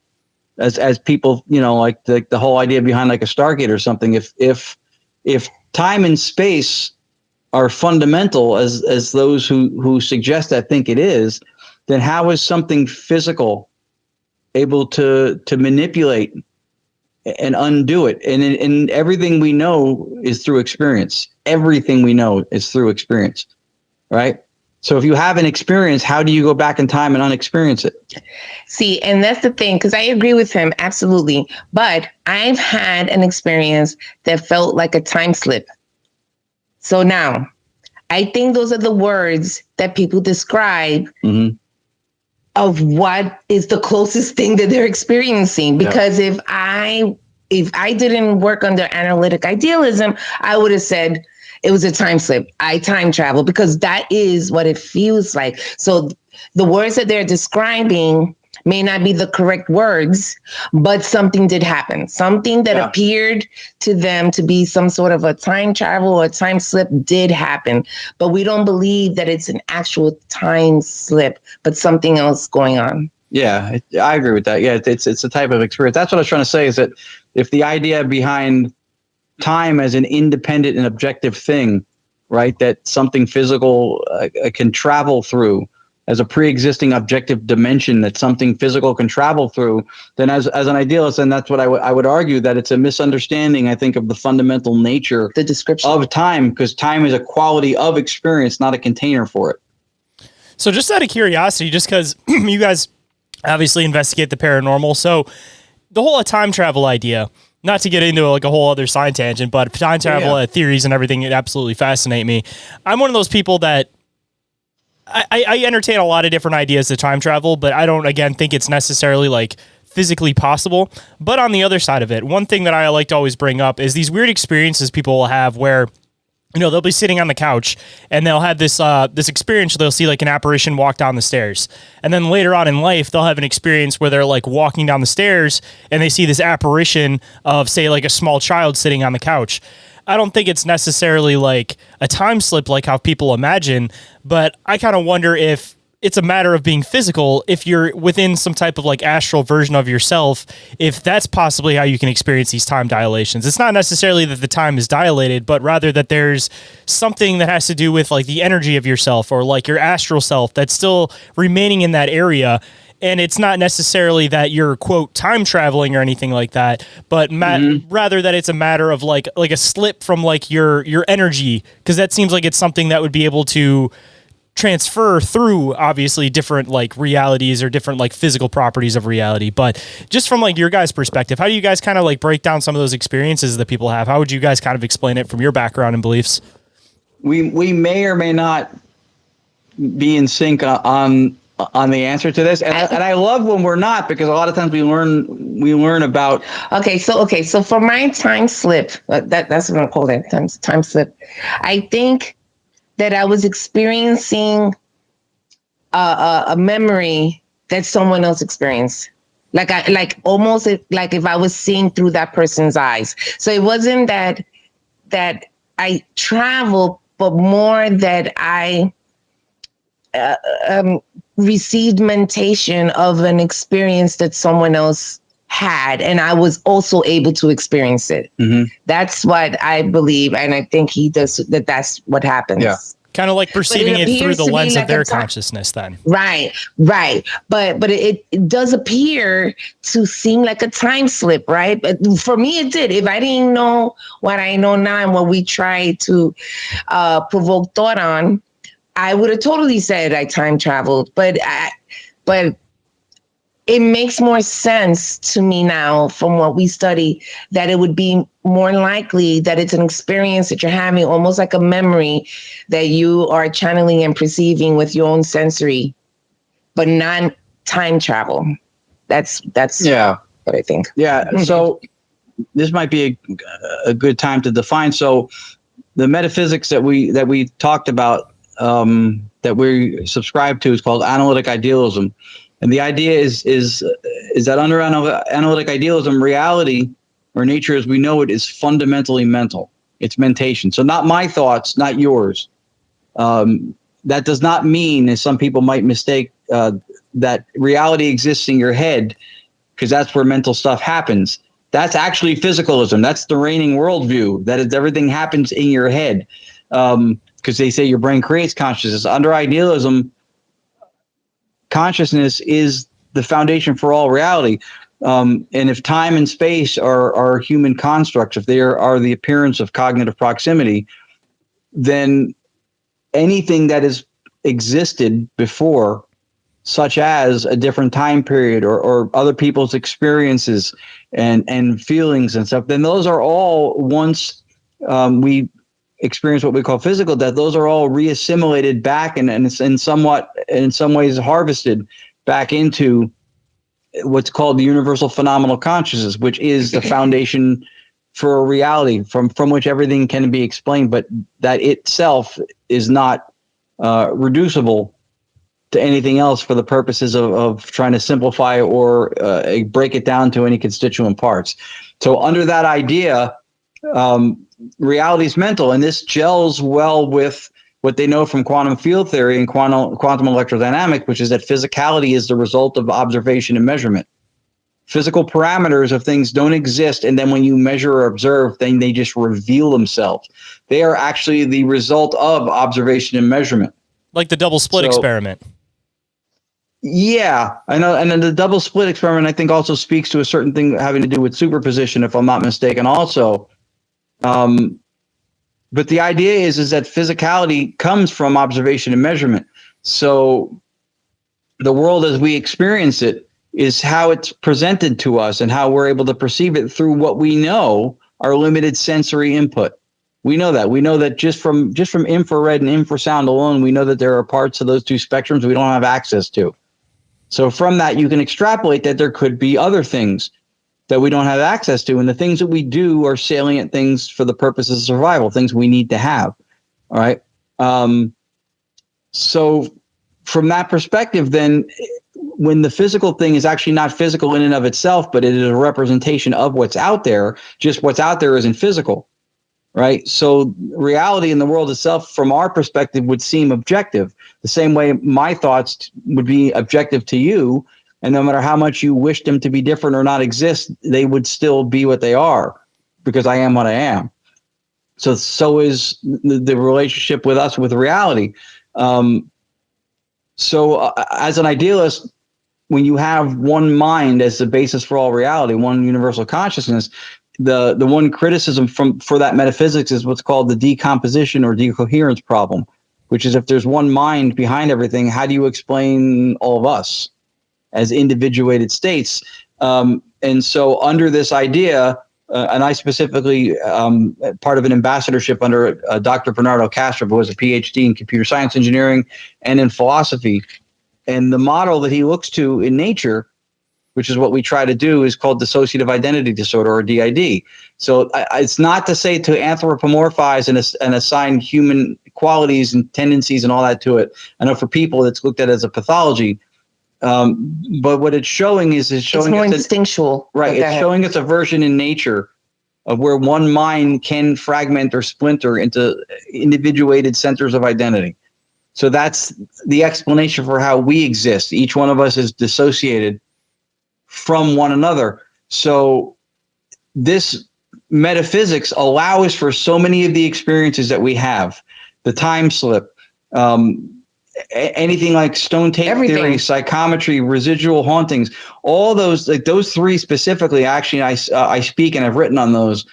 as people, like the whole idea behind like a Stargate or something. If time and space are fundamental as those who suggest that think it is, then how is something physical able to manipulate and undo it? And everything we know is through experience. Everything we know is through experience, right? So if you have an experience, how do you go back in time and unexperience it? See, and that's the thing, because I agree with him, absolutely. But I've had an experience that felt like a time slip. So now, I think those are the words that people describe of what is the closest thing that they're experiencing. Because if I didn't work under analytic idealism, I would have said it was a time slip. I time travel, because that is what it feels like. So the words that they're describing may not be the correct words, but something did happen. Something that appeared to them to be some sort of a time travel or a time slip did happen. But we don't believe that it's an actual time slip, but something else going on. Yeah, I agree with that. Yeah, it's a type of experience. That's what I was trying to say, is that if the idea behind time as an independent and objective thing, right, that something physical can travel through, as a pre-existing objective dimension that something physical can travel through, then as an idealist, and that's what I would argue, that it's a misunderstanding, I think, of the fundamental nature, the description of time, because time is a quality of experience, not a container for it. So just out of curiosity, just because you guys obviously investigate the paranormal, so the whole time travel idea, not to get into like a whole other side tangent, but time travel theories and everything, it absolutely fascinate me. I'm one of those people that I entertain a lot of different ideas to time travel, but I don't, again, think it's necessarily like physically possible. But on the other side of it, one thing that I like to always bring up is these weird experiences people will have where, you know, they'll be sitting on the couch and they'll have this this experience. They'll see like an apparition walk down the stairs. And then later on in life, they'll have an experience where they're like walking down the stairs and they see this apparition of, say, like a small child sitting on the couch. I don't think it's necessarily like a time slip like how people imagine, but I kind of wonder if it's a matter of being physical. If you're within some type of like astral version of yourself, if that's possibly how you can experience these time dilations. It's not necessarily that the time is dilated, but rather that there's something that has to do with like the energy of yourself or like your astral self that's still remaining in that area. And it's not necessarily that you're, quote, time traveling or anything like that, but rather that it's a matter of like a slip from like your energy, because that seems like it's something that would be able to transfer through obviously different like realities or different like physical properties of reality. But just from like your guys' perspective, how do you guys kind of like break down some of those experiences that people have? How would you guys kind of explain it from your background and beliefs? We may or may not be in sync on the answer to this, and I love when we're not, because a lot of times we learn about. Okay, so for my time slip, that's what I call it, time slip. I think that I was experiencing a memory that someone else experienced. Like almost like if I was seeing through that person's eyes. So it wasn't that I traveled, but more that I received mentation of an experience that someone else had, and I was also able to experience it. Mm-hmm. That's what I believe, and I think he does that. That's what happens. Yeah. Kind of like perceiving it through the lens of their consciousness then. Right. But it does appear to seem like a time slip, right? But for me, it did. If I didn't know what I know now and what we try to provoke thought on, I would have totally said I time traveled. But it makes more sense to me now from what we study that it would be more likely that it's an experience that you're having, almost like a memory that you are channeling and perceiving with your own sensory, but not time travel. That's what I think. Yeah. So this might be a good time to define. So the metaphysics that we talked about, that we subscribe to, is called analytic idealism. And the idea is that under analytic idealism, reality or nature as we know it is fundamentally mental. It's mentation. So not my thoughts, not yours. That does not mean, as some people might mistake, that reality exists in your head, because that's where mental stuff happens. That's actually physicalism. That's the reigning worldview. That is, everything happens in your head, because they say your brain creates consciousness. Under idealism, consciousness is the foundation for all reality. And if time and space are human constructs, if they are the appearance of cognitive proximity, then anything that has existed before, such as a different time period or other people's experiences and feelings and stuff, then those are all, once we experience what we call physical death, those are all reassimilated back and in some ways harvested back into what's called the universal phenomenal consciousness, which is the foundation for a reality from which everything can be explained, but that itself is not reducible to anything else for the purposes of trying to simplify or break it down to any constituent parts. So under that idea, reality is mental, and this gels well with what they know from quantum field theory and quantum electrodynamics, which is that physicality is the result of observation and measurement. Physical parameters of things don't exist, and then when you measure or observe, then they just reveal themselves. They are actually the result of observation and measurement. Like the double split experiment. Yeah, I know. And then the double split experiment, I think, also speaks to a certain thing having to do with superposition, if I'm not mistaken, also. But the idea is that physicality comes from observation and measurement. So the world as we experience it is how it's presented to us and how we're able to perceive it through what we know are limited sensory input. We know that. We know that just from infrared and infrasound alone, we know that there are parts of those two spectrums we don't have access to. So from that, you can extrapolate that there could be other things that we don't have access to. And the things that we do are salient things for the purposes of survival, things we need to have. All right. So from that perspective, then when the physical thing is actually not physical in and of itself, but it is a representation of what's out there, just what's out there isn't physical. Right. So reality in the world itself, from our perspective, would seem objective, the same way my thoughts would be objective to you. And no matter how much you wish them to be different or not exist, they would still be what they are because I am what I am. So is the relationship with us with reality. So as an idealist, when you have one mind as the basis for all reality, one universal consciousness, the one criticism for that metaphysics is what's called the decomposition or decoherence problem, which is if there's one mind behind everything, how do you explain all of us as individuated states? And so under this idea, and I specifically part of an ambassadorship under Dr. Bernardo Castro, who has a PhD in computer science engineering and in philosophy. And the model that he looks to in nature, which is what we try to do, is called dissociative identity disorder, or DID. So it's not to say to anthropomorphize and assign human qualities and tendencies and all that to it. I know for people it's looked at as a pathology. But what it's showing is it's more instinctual. Right. It's showing us a version in nature of where one mind can fragment or splinter into individuated centers of identity. So that's the explanation for how we exist. Each one of us is dissociated from one another. So this metaphysics allows for so many of the experiences that we have, the time slip, anything like stone tape theory, psychometry, residual hauntings, all those, like those three specifically, actually, I speak and I've written on those.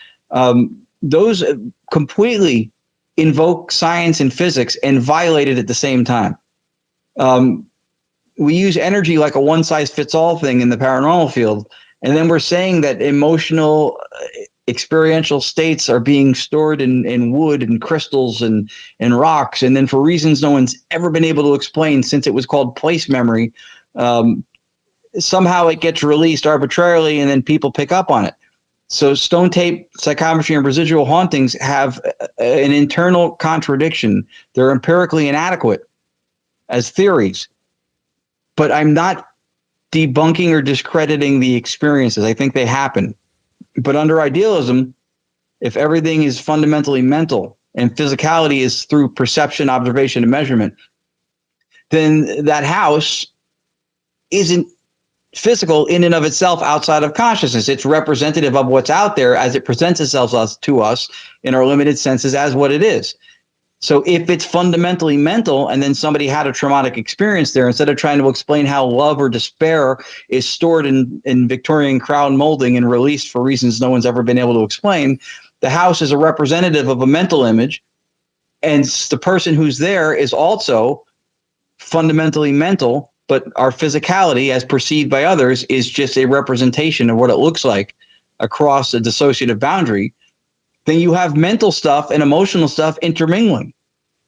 Those completely invoke science and physics and violate it at the same time. We use energy like a one-size-fits-all thing in the paranormal field, and then we're saying that emotional experiential states are being stored in wood and crystals and rocks, and then for reasons no one's ever been able to explain, since it was called place memory, somehow it gets released arbitrarily and then people pick up on it. So stone tape, psychometry, and residual hauntings have an internal contradiction. They're empirically inadequate as theories. But I'm not debunking or discrediting the experiences. I think they happen. But under idealism, if everything is fundamentally mental and physicality is through perception, observation, and measurement, then that house isn't physical in and of itself outside of consciousness. It's representative of what's out there as it presents itself to us in our limited senses as what it is. So if it's fundamentally mental and then somebody had a traumatic experience there, instead of trying to explain how love or despair is stored in Victorian crown molding and released for reasons no one's ever been able to explain, the house is a representative of a mental image, and the person who's there is also fundamentally mental, but our physicality as perceived by others is just a representation of what it looks like across a dissociative boundary. Then you have mental stuff and emotional stuff intermingling.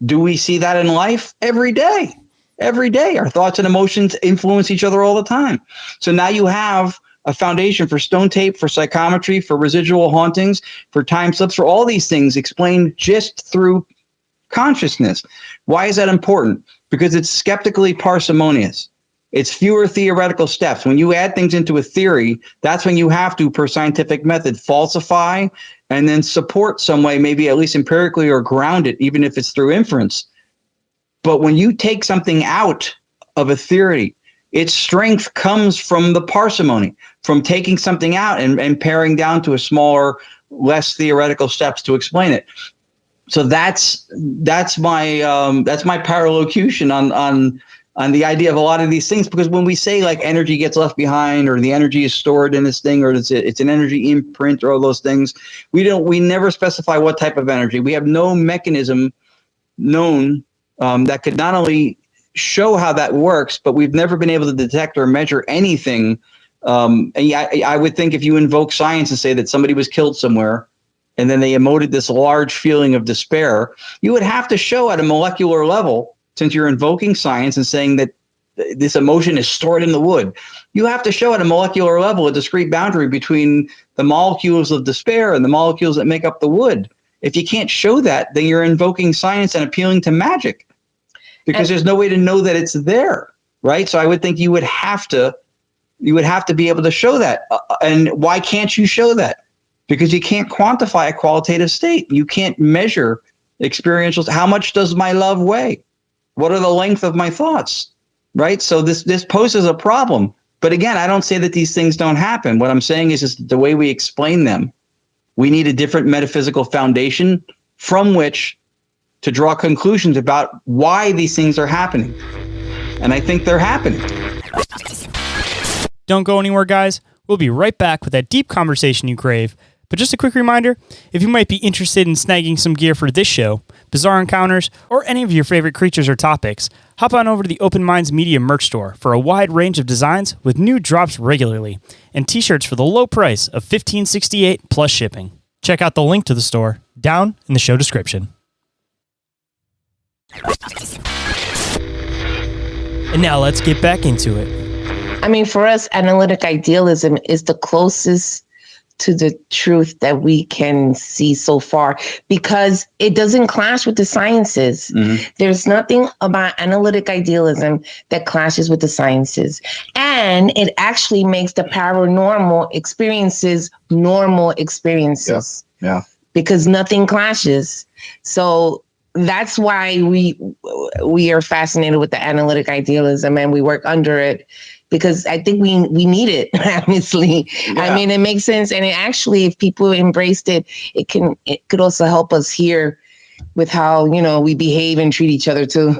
Do we see that in life? Every day. Every day. Our thoughts and emotions influence each other all the time. So now you have a foundation for stone tape, for psychometry, for residual hauntings, for time slips, for all these things explained just through consciousness. Why is that important? Because it's skeptically parsimonious. It's fewer theoretical steps. When you add things into a theory, that's when you have to, per scientific method, falsify and then support some way, maybe at least empirically, or ground it, even if it's through inference. But when you take something out of a theory, its strength comes from the parsimony, from taking something out and paring down to a smaller, less theoretical steps to explain it. So that's my paralocution on on the idea of a lot of these things, because when we say like energy gets left behind or the energy is stored in this thing or it's an energy imprint or all those things, we never specify what type of energy. We have no mechanism known that could not only show how that works, but we've never been able to detect or measure anything. And I would think if you invoke science and say that somebody was killed somewhere and then they emoted this large feeling of despair, you would have to show at a molecular level, since you're invoking science and saying that this emotion is stored in the wood, you have to show at a molecular level a discrete boundary between the molecules of despair and the molecules that make up the wood. If you can't show that, then you're invoking science and appealing to magic, because there's no way to know that it's there, right? So I would think you would have to be able to show that. And why can't you show that? Because you can't quantify a qualitative state. You can't measure experiential. How much does my love weigh? What are the length of my thoughts, right? So this poses a problem. But again, I don't say that these things don't happen. What I'm saying is just the way we explain them, we need a different metaphysical foundation from which to draw conclusions about why these things are happening. And I think they're happening. Don't go anywhere, guys. We'll be right back with that deep conversation you crave. But just a quick reminder, if you might be interested in snagging some gear for this show, Bizarre Encounters, or any of your favorite creatures or topics, hop on over to the Open Minds Media merch store for a wide range of designs with new drops regularly, and t-shirts for the low price of $15.68 plus shipping. Check out the link to the store down in the show description. And now let's get back into it. I mean, for us, analytic idealism is the closest to the truth that we can see so far, because it doesn't clash with the sciences. Mm-hmm. There's nothing about analytic idealism that clashes with the sciences. And it actually makes the paranormal experiences normal experiences. Yeah. Because nothing clashes. So that's why we are fascinated with the analytic idealism, and we work under it, because I think we need it, honestly. Yeah. I mean, it makes sense. And it actually, if people embraced it, it could also help us here with how, we behave and treat each other too,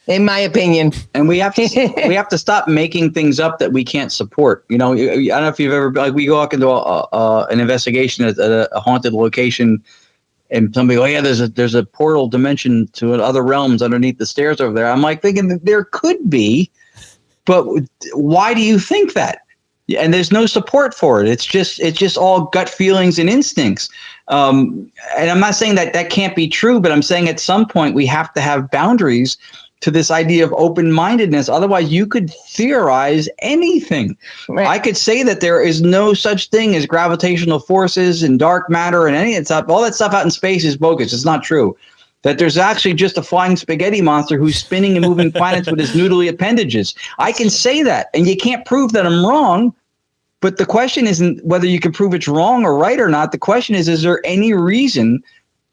in my opinion. And we have to stop making things up that we can't support. I don't know if you've ever, like, we go out into an investigation at a haunted location, and somebody go, yeah, there's a portal dimension to other realms underneath the stairs over there. I'm like thinking that there could be, but why do you think that? And there's no support for it. It's just all gut feelings and instincts. And I'm not saying that can't be true, but I'm saying at some point we have to have boundaries to this idea of open-mindedness. Otherwise, you could theorize anything. Right. I could say that there is no such thing as gravitational forces and dark matter and any of that stuff. All that stuff out in space is bogus. It's not true. That there's actually just a flying spaghetti monster who's spinning and moving planets with his noodly appendages. I can say that, and you can't prove that I'm wrong. But the question isn't whether you can prove it's wrong or right or not. The question is there any reason,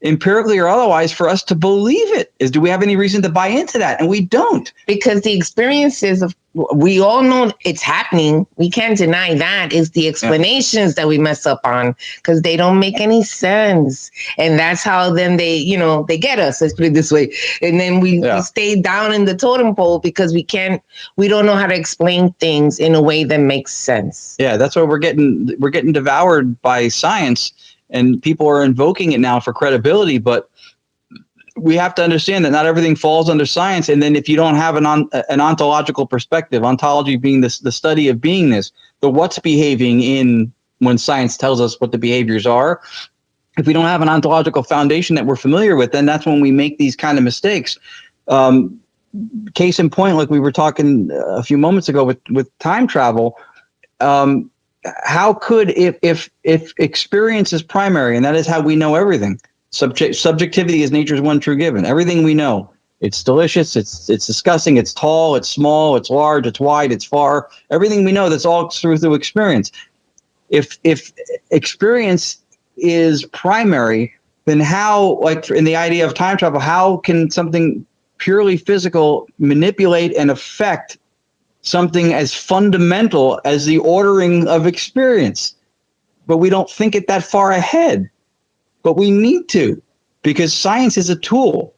empirically or otherwise, for us to believe it? Do we have any reason to buy into that? And we don't. Because the experiences of, we all know it's happening. We can't deny that. Is the explanations that we mess up on, because they don't make any sense. And that's how then they get us, let's put it this way. And then we stay down in the totem pole because we don't know how to explain things in a way that makes sense. Yeah, that's why we're getting devoured by science, and people are invoking it now for credibility, but we have to understand that not everything falls under science. And then if you don't have an ontological perspective, ontology being the study of beingness, the what's behaving in when science tells us what the behaviors are, if we don't have an ontological foundation that we're familiar with, then that's when we make these kind of mistakes. Case in point, like we were talking a few moments ago with time travel, how could, if experience is primary, and that is how we know everything, subjectivity is nature's one true given. Everything we know, it's delicious, it's disgusting, it's tall, it's small, it's large, it's wide, it's far. Everything we know, that's all through experience. If experience is primary, then how, like in the idea of time travel, how can something purely physical manipulate and affect something as fundamental as the ordering of experience? But we don't think it that far ahead. But we need to, because science is a tool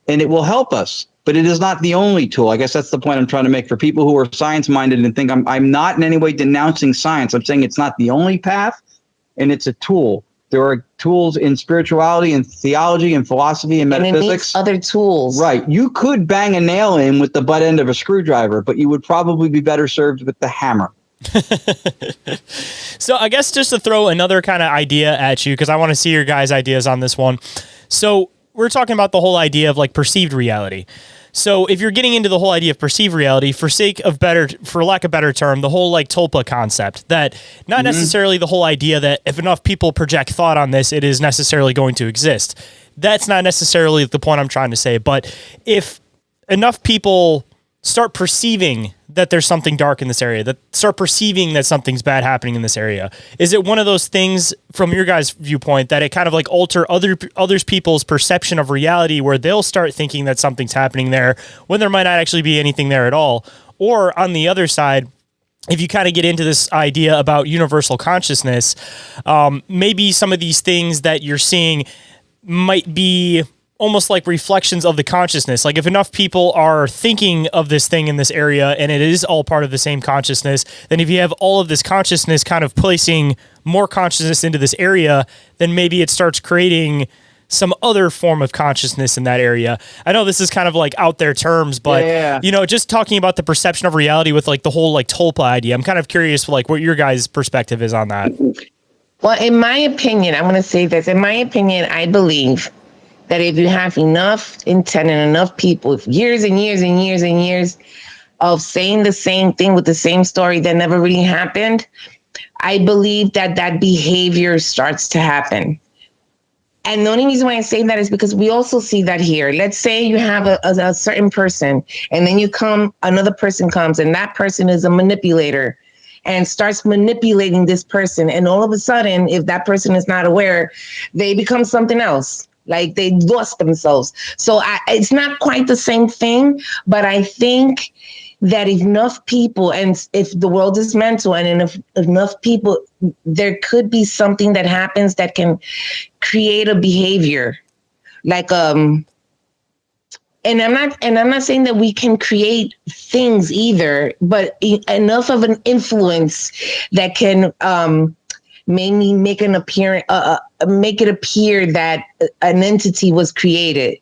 and it will help us. but it is not the only tool. I guess that's the point I'm trying to make for people who are science-minded and think I'm not in any way denouncing science. I'm saying it's not the only path, and it's a tool. There are tools in spirituality and theology and philosophy and metaphysics. And it needs other tools. Right. You could bang a nail in with the butt end of a screwdriver, but you would probably be better served with the hammer. So I guess just to throw another kind of idea at you, because I want to see your guys' ideas on this one. So we're talking about the whole idea of like perceived reality. So if you're getting into the whole idea of perceived reality, for lack of better term, the whole like tulpa concept, that not necessarily the whole idea that if enough people project thought on this, it is necessarily going to exist. That's not necessarily the point I'm trying to say. But if enough people start perceiving that there's something dark in this area, that start perceiving that something's bad happening in this area, is it one of those things from your guys' viewpoint that it kind of like alter others people's perception of reality, where they'll start thinking that something's happening there when there might not actually be anything there at all? Or on the other side, if you kind of get into this idea about universal consciousness, maybe some of these things that you're seeing might be almost like reflections of the consciousness. Like if enough people are thinking of this thing in this area and it is all part of the same consciousness, then if you have all of this consciousness kind of placing more consciousness into this area, then maybe it starts creating some other form of consciousness in that area. I know this is kind of like out there terms, but you know, just talking about the perception of reality with like the whole like tulpa idea, I'm kind of curious like what your guys' perspective is on that. Well, in my opinion, I'm going to say this. In my opinion, I believe that if you have enough intent and enough people, years and years and years and years of saying the same thing with the same story that never really happened, I believe that that behavior starts to happen. And the only reason why I say that is because we also see that here. Let's say you have a certain person, and then another person comes, and that person is a manipulator and starts manipulating this person. And all of a sudden, if that person is not aware, they become something else. Like they lost themselves. So it's not quite the same thing, but I think that enough people, and if the world is mental and if enough people, there could be something that happens that can create a behavior. Like and I'm not saying that we can create things either, but enough of an influence that can maybe make it appear that an entity was created,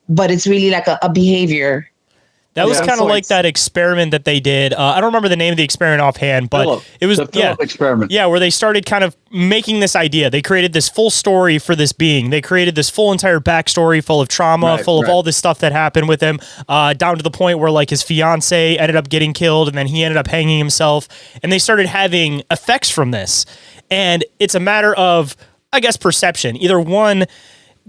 but it's really like a behavior. That was kind of like that experiment that they did. I don't remember the name of the experiment offhand, but it was the experiment. Yeah, where they started kind of making this idea. They created this full story for this being. They created this full entire backstory full of trauma, full of all this stuff that happened with him, down to the point where like his fiance ended up getting killed and then he ended up hanging himself. And they started having effects from this. And it's a matter of, I guess, perception. Either one,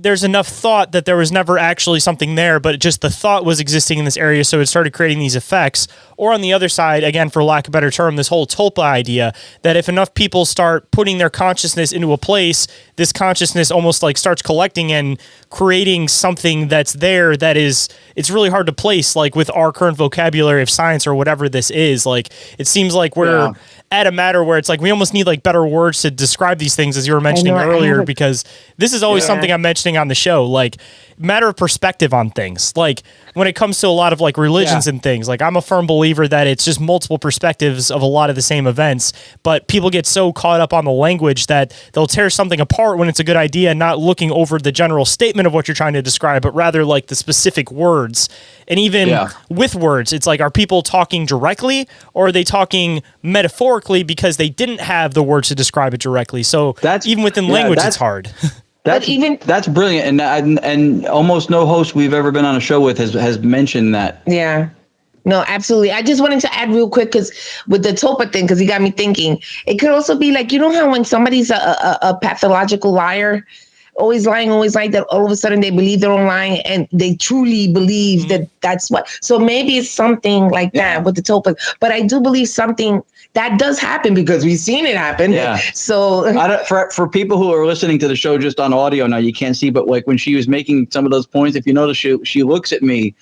there's enough thought that there was never actually something there, but just the thought was existing in this area, so it started creating these effects. Or on the other side, again, for lack of a better term, this whole tulpa idea, that if enough people start putting their consciousness into a place, this consciousness almost like starts collecting and creating something that's there that is, it's really hard to place, like with our current vocabulary of science or whatever this is. Like, it seems like we're at a matter where it's like we almost need like better words to describe these things, as you were mentioning earlier, because this is always something I'm mentioning on the show, like matter of perspective on things. Like when it comes to a lot of like religions and things, like I'm a firm believer that it's just multiple perspectives of a lot of the same events, but people get so caught up on the language that they'll tear something apart when it's a good idea, not looking over the general statement of what you're trying to describe, but rather like the specific words. And even with words, it's like, are people talking directly or are they talking metaphorically because they didn't have the words to describe it directly? So even within language, it's hard. That's brilliant, and almost no host we've ever been on a show with has mentioned that. Yeah, no, absolutely. I just wanted to add real quick, because with the tulpa thing, because he got me thinking, it could also be like, you know how when somebody's a pathological liar, always lying, that all of a sudden they believe they're lying and they truly believe that that's what. So maybe it's something like that with the tulpa. But I do believe something that does happen because we've seen it happen. Yeah. So for people who are listening to the show just on audio now, you can't see, but like when she was making some of those points, if you notice, she looks at me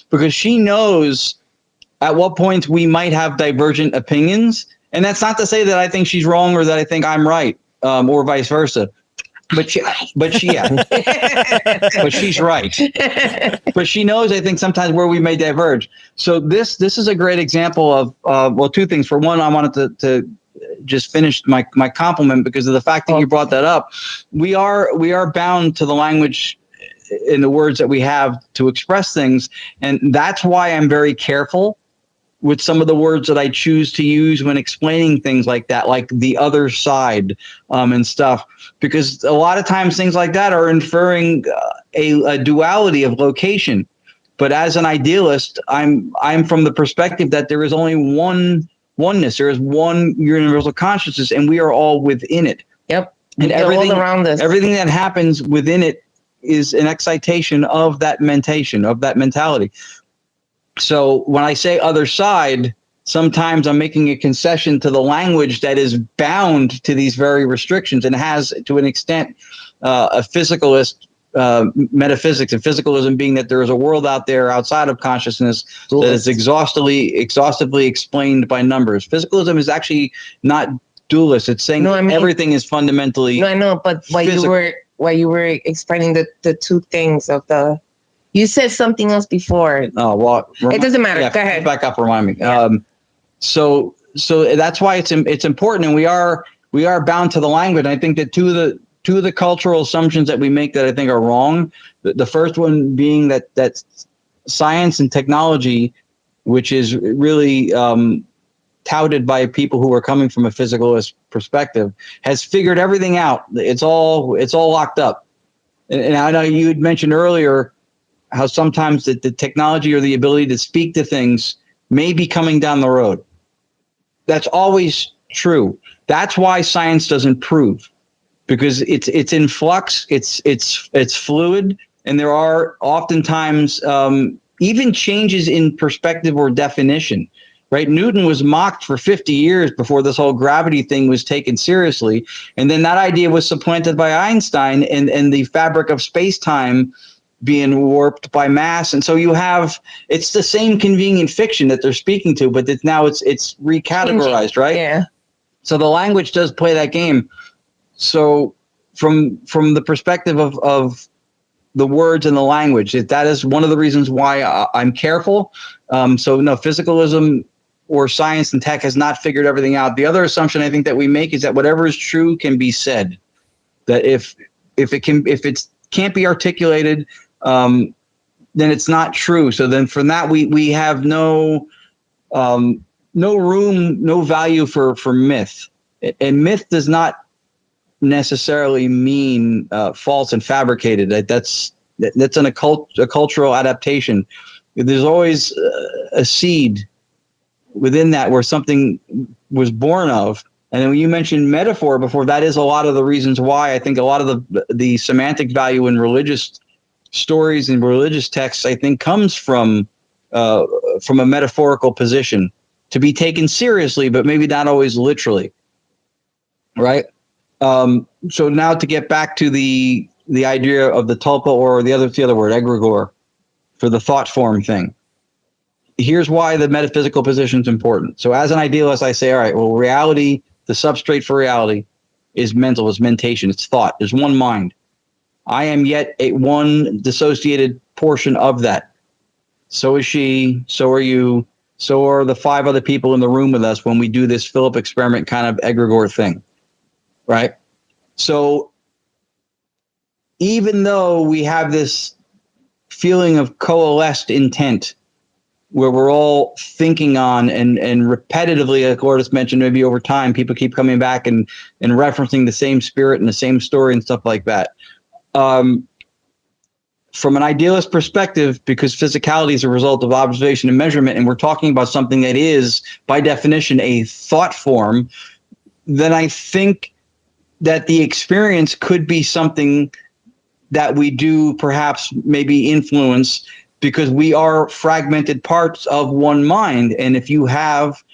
because she knows at what points we might have divergent opinions. And that's not to say that I think she's wrong or that I think I'm right, or vice versa. Yeah, but she's right. But she knows, I think, sometimes where we may diverge. So this is a great example of well, two things. For one, I wanted to just finish my compliment because of the fact that you brought that up. We are bound to the language in the words that we have to express things, and that's why I'm very careful with some of the words that I choose to use when explaining things like that, like the other side and stuff, because a lot of times things like that are inferring a duality of location. But as an idealist, I'm from the perspective that there is only oneness. There is one universal consciousness, and we are all within it. Yep. And everything around us, everything that happens within it is an excitation of that mentality. So when I say other side, sometimes I'm making a concession to the language that is bound to these very restrictions and has, to an extent, a physicalist metaphysics, and physicalism being that there is a world out there outside of consciousness that is exhaustively explained by numbers. Physicalism is actually not dualist. It's saying everything is fundamentally. No, I know, but while you were explaining the two things of the. You said something else before. Oh, well, it doesn't matter. Go ahead. Back up. Remind me. Yeah. So that's why it's important, and we are bound to the language. And I think that two of the cultural assumptions that we make that I think are wrong. The first one being that science and technology, which is really touted by people who are coming from a physicalist perspective, has figured everything out. It's all locked up. And I know you had mentioned earlier how sometimes the technology or the ability to speak to things may be coming down the road. That's always true. That's why science doesn't prove, because it's in flux, it's fluid, and there are oftentimes even changes in perspective or definition. Right? Newton was mocked for 50 years before this whole gravity thing was taken seriously, and then that idea was supplanted by Einstein and the fabric of space-time being warped by mass. And so it's the same convenient fiction that they're speaking to, but it's recategorized, right? Yeah. So the language does play that game. So from the perspective of the words and the language, that is one of the reasons why I'm careful. So no, physicalism or science and tech has not figured everything out. The other assumption I think that we make is that whatever is true can be said. That if it can't be articulated, then it's not true. So then from that, we have no room, no value for myth. And myth does not necessarily mean false and fabricated. That's a cultural adaptation. There's always a seed within that where something was born of. And then when you mentioned metaphor before, that is a lot of the reasons why I think a lot of the semantic value in religious stories and religious texts, I think, comes from a metaphorical position to be taken seriously, but maybe not always literally. Right. So now to get back to the idea of the tulpa, or the other word, egregore, for the thought form thing. Here's why the metaphysical position is important. So as an idealist, I say, all right, well, reality, the substrate for reality is mental, is mentation, it's thought. There's one mind. I am yet one dissociated portion of that. So is she, so are you, so are the 5 other people in the room with us when we do this Philip experiment kind of egregore thing, right? So even though we have this feeling of coalesced intent, where we're all thinking on and repetitively, like Lourdes mentioned, maybe over time, people keep coming back and referencing the same spirit and the same story and stuff like that. From an idealist perspective, because physicality is a result of observation and measurement, and we're talking about something that is, by definition, a thought form, then I think that the experience could be something that we do perhaps maybe influence, because we are fragmented parts of one mind. And if you have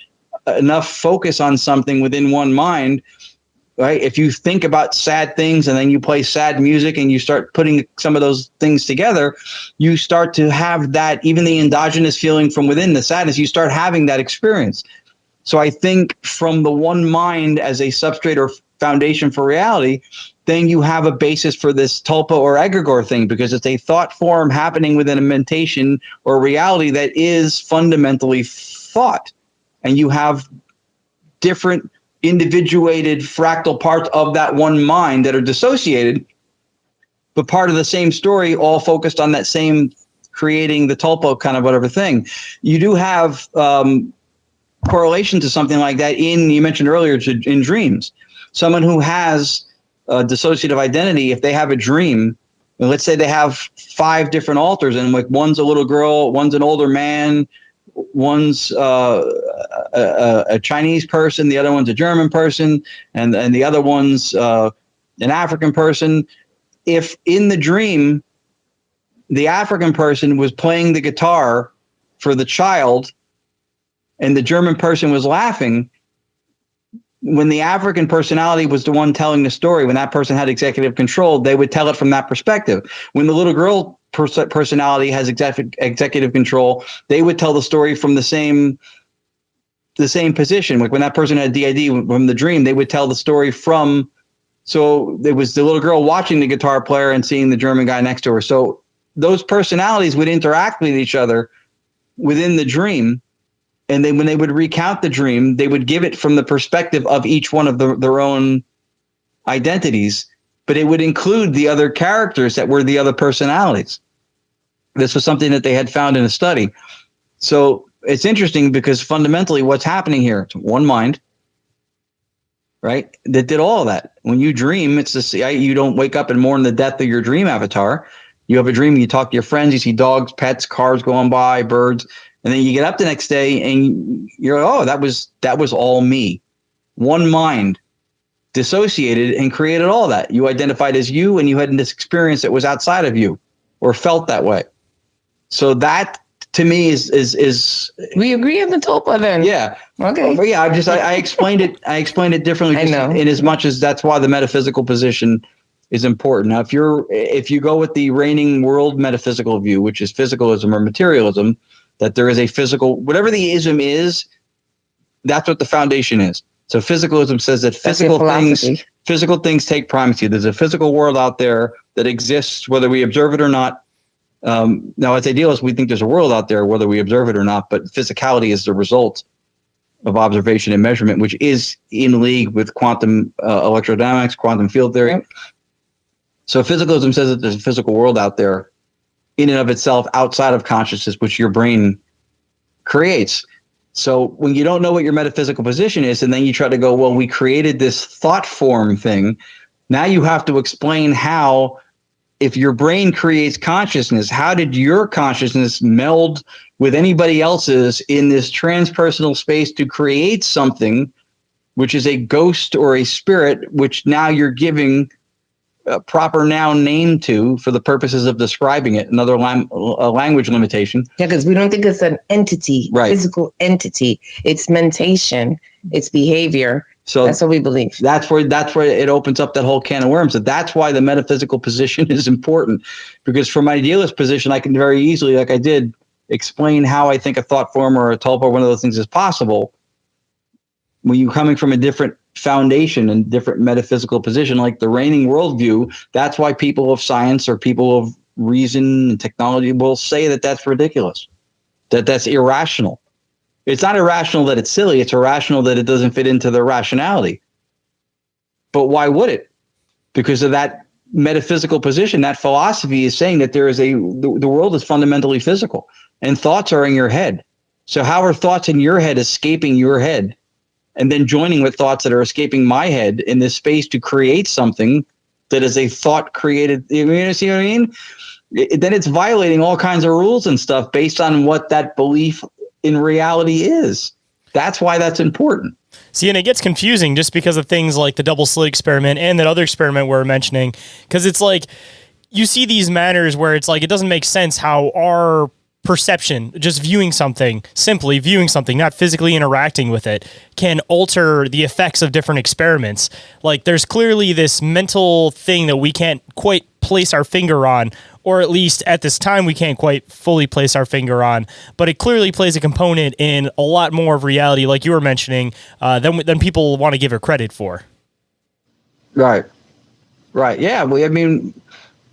enough focus on something within one mind, right? If you think about sad things and then you play sad music and you start putting some of those things together, you start to have that, even the endogenous feeling from within the sadness, you start having that experience. So I think from the one mind as a substrate foundation for reality, then you have a basis for this tulpa or egregore thing, because it's a thought form happening within a mentation or reality that is fundamentally thought. And you have different individuated fractal parts of that one mind that are dissociated, but part of the same story, all focused on that same creating the tulpa kind of whatever thing. You do have correlation to something like that you mentioned earlier, in dreams. Someone who has a dissociative identity, if they have a dream, and let's say they have 5 different alters, and like one's a little girl, one's an older man, one's a Chinese person, the other one's a German person, and the other one's an African person. If in the dream, the African person was playing the guitar for the child and the German person was laughing, when the African personality was the one telling the story, when that person had executive control, they would tell it from that perspective. When the little girl personality has executive control, they would tell the story from the same position. Like when that person had DID from the dream, they would tell the story from. So it was the little girl watching the guitar player and seeing the German guy next to her. So those personalities would interact with each other within the dream. And then when they would recount the dream, they would give it from the perspective of each one of their own identities, but it would include the other characters that were the other personalities. This was something that they had found in a study. So it's interesting because fundamentally what's happening here, it's one mind, right, that did all of that. When you dream, it's this, you don't wake up and mourn the death of your dream avatar. You have a dream, you talk to your friends, you see dogs, pets, cars going by, birds, and then you get up the next day and you're like, oh, that was all me. One mind dissociated and created all that. You identified as you, and you had this experience that was outside of you or felt that way. So that to me is we agree on the tulpa then. Yeah. Okay. But yeah, I explained it. I explained it differently. I know. In as much as that's why the metaphysical position is important. Now, if you go with the reigning world metaphysical view, which is physicalism or materialism, that there is a physical, whatever the ism is, that's what the foundation is. So physicalism says that physical things take primacy. There's a physical world out there that exists, whether we observe it or not. Now, as idealists, we think there's a world out there, whether we observe it or not, but physicality is the result of observation and measurement, which is in league with quantum electrodynamics, quantum field theory. Yep. So physicalism says that there's a physical world out there in and of itself outside of consciousness, which your brain creates. So when you don't know what your metaphysical position is, and then you try to go, well, we created this thought form thing. Now you have to explain how, if your brain creates consciousness, how did your consciousness meld with anybody else's in this transpersonal space to create something, which is a ghost or a spirit, which now you're giving a proper noun name to for the purposes of describing it, another language limitation. Yeah, because we don't think it's an entity, right. Physical entity. It's mentation, it's behavior. So that's what we believe. That's where it opens up that whole can of worms. So that's why the metaphysical position is important, because from my idealist position, I can very easily, like I did, explain how I think a thought form or a tulpa or one of those things is possible. When you're coming from a different foundation and different metaphysical position, like the reigning worldview, that's why people of science or people of reason and technology will say that that's ridiculous, that that's irrational. It's not irrational that it's silly. It's irrational that it doesn't fit into their rationality. But why would it? Because of that metaphysical position. That philosophy is saying that the world is fundamentally physical and thoughts are in your head. So how are thoughts in your head escaping your head and then joining with thoughts that are escaping my head in this space to create something that is a thought created? You see what I mean? Then it's violating all kinds of rules and stuff based on what that belief in reality is. That's why that's important. See, and it gets confusing just because of things like the double slit experiment and that other experiment we're mentioning, because it's like you see these matters where it's like it doesn't make sense how our perception, just viewing something, simply viewing something, not physically interacting with it, can alter the effects of different experiments. Like there's clearly this mental thing that we can't quite place our finger on, or at least at this time we can't quite fully place our finger on, but it clearly plays a component in a lot more of reality, like you were mentioning, than people want to give it credit for. Right. Right. Yeah. I mean,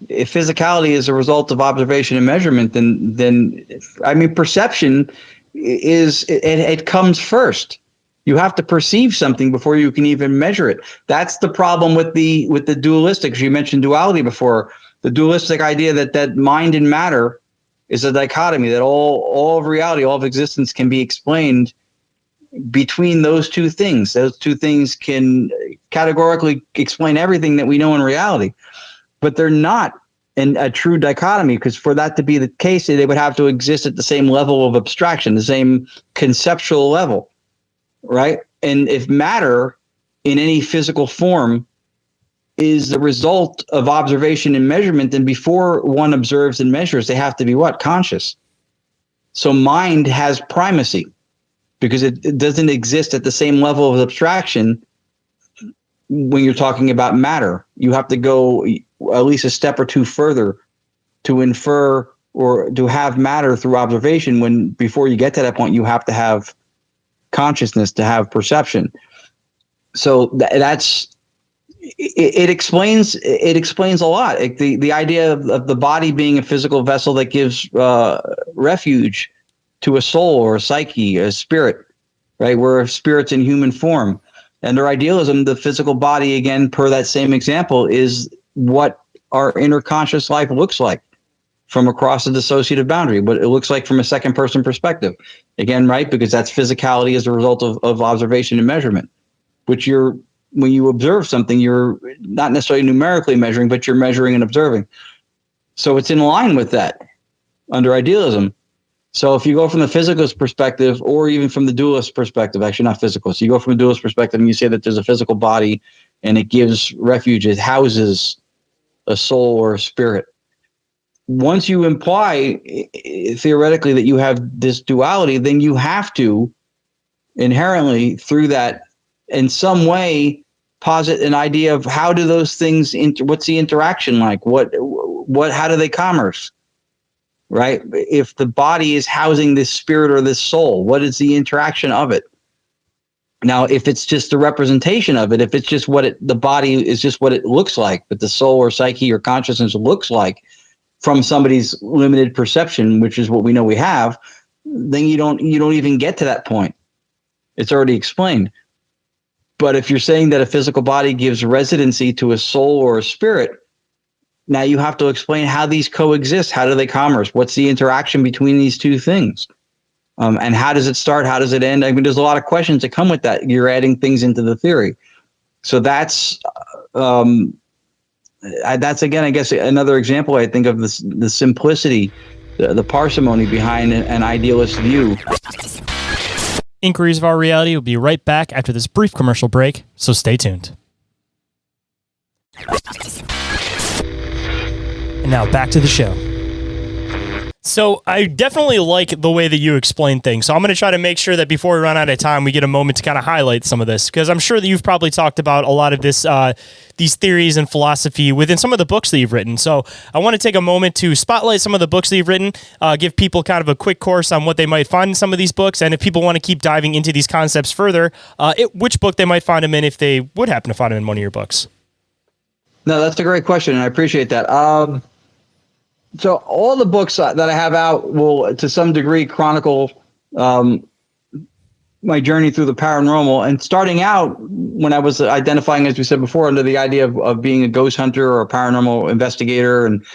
if physicality is a result of observation and measurement, then I mean, perception it comes first. You have to perceive something before you can even measure it. That's the problem with the dualistic. You mentioned duality before. The dualistic idea that mind and matter is a dichotomy, that all of reality, all of existence can be explained between those two things. Those two things can categorically explain everything that we know in reality, but they're not in a true dichotomy, because for that to be the case, they would have to exist at the same level of abstraction, the same conceptual level, right? And if matter in any physical form is the result of observation and measurement, then before one observes and measures, they have to be what? Conscious. So mind has primacy because it doesn't exist at the same level of abstraction. When you're talking about matter, you have to go at least a step or two further to infer or to have matter through observation, when before you get to that point, you have to have consciousness to have perception. So that's it explains a lot. The idea of the body being a physical vessel that gives refuge to a soul or a psyche, a spirit, right? We're spirits in human form. Under idealism, the physical body, again, per that same example, is what our inner conscious life looks like from across the dissociative boundary, what it looks like from a second person perspective. Again, right? Because that's physicality as a result of observation and measurement, which when you observe something, you're not necessarily numerically measuring, but you're measuring and observing. So it's in line with that under idealism. So if you go from the physicalist perspective, or even from the dualist perspective, actually not physical, so you go from a dualist perspective and you say that there's a physical body and it gives refuge, it houses a soul or a spirit. Once you imply theoretically that you have this duality, then you have to inherently, through that, in some way, posit an idea of how do those things, what's the interaction like? How do they commerce? Right? If the body is housing this spirit or this soul, what is the interaction of it? Now, if it's just a representation of it, if it's just the body is just what it looks like, but the soul or psyche or consciousness looks like from somebody's limited perception, which is what we know we have, then you don't even get to that point. It's already explained. But if you're saying that a physical body gives residency to a soul or a spirit, now you have to explain how these coexist. How do they commerce? What's the interaction between these two things? And how does it start? How does it end? I mean, there's a lot of questions that come with that. You're adding things into the theory. So that's again, I guess, another example, I think, of the simplicity, the parsimony behind an idealist view. Inquiries of Our Reality will be right back after this brief commercial break, so stay tuned. And now back to the show. So I definitely like the way that you explain things. So I'm going to try to make sure that before we run out of time, we get a moment to kind of highlight some of this, because I'm sure that you've probably talked about a lot of this, these theories and philosophy within some of the books that you've written. So I want to take a moment to spotlight some of the books that you've written, give people kind of a quick course on what they might find in some of these books. And if people want to keep diving into these concepts further, which book they might find them in if they would happen to find them in one of your books. No, that's a great question, and I appreciate that. So all the books that I have out will, to some degree, chronicle my journey through the paranormal. And starting out, when I was identifying, as we said before, under the idea of being a ghost hunter or a paranormal investigator, and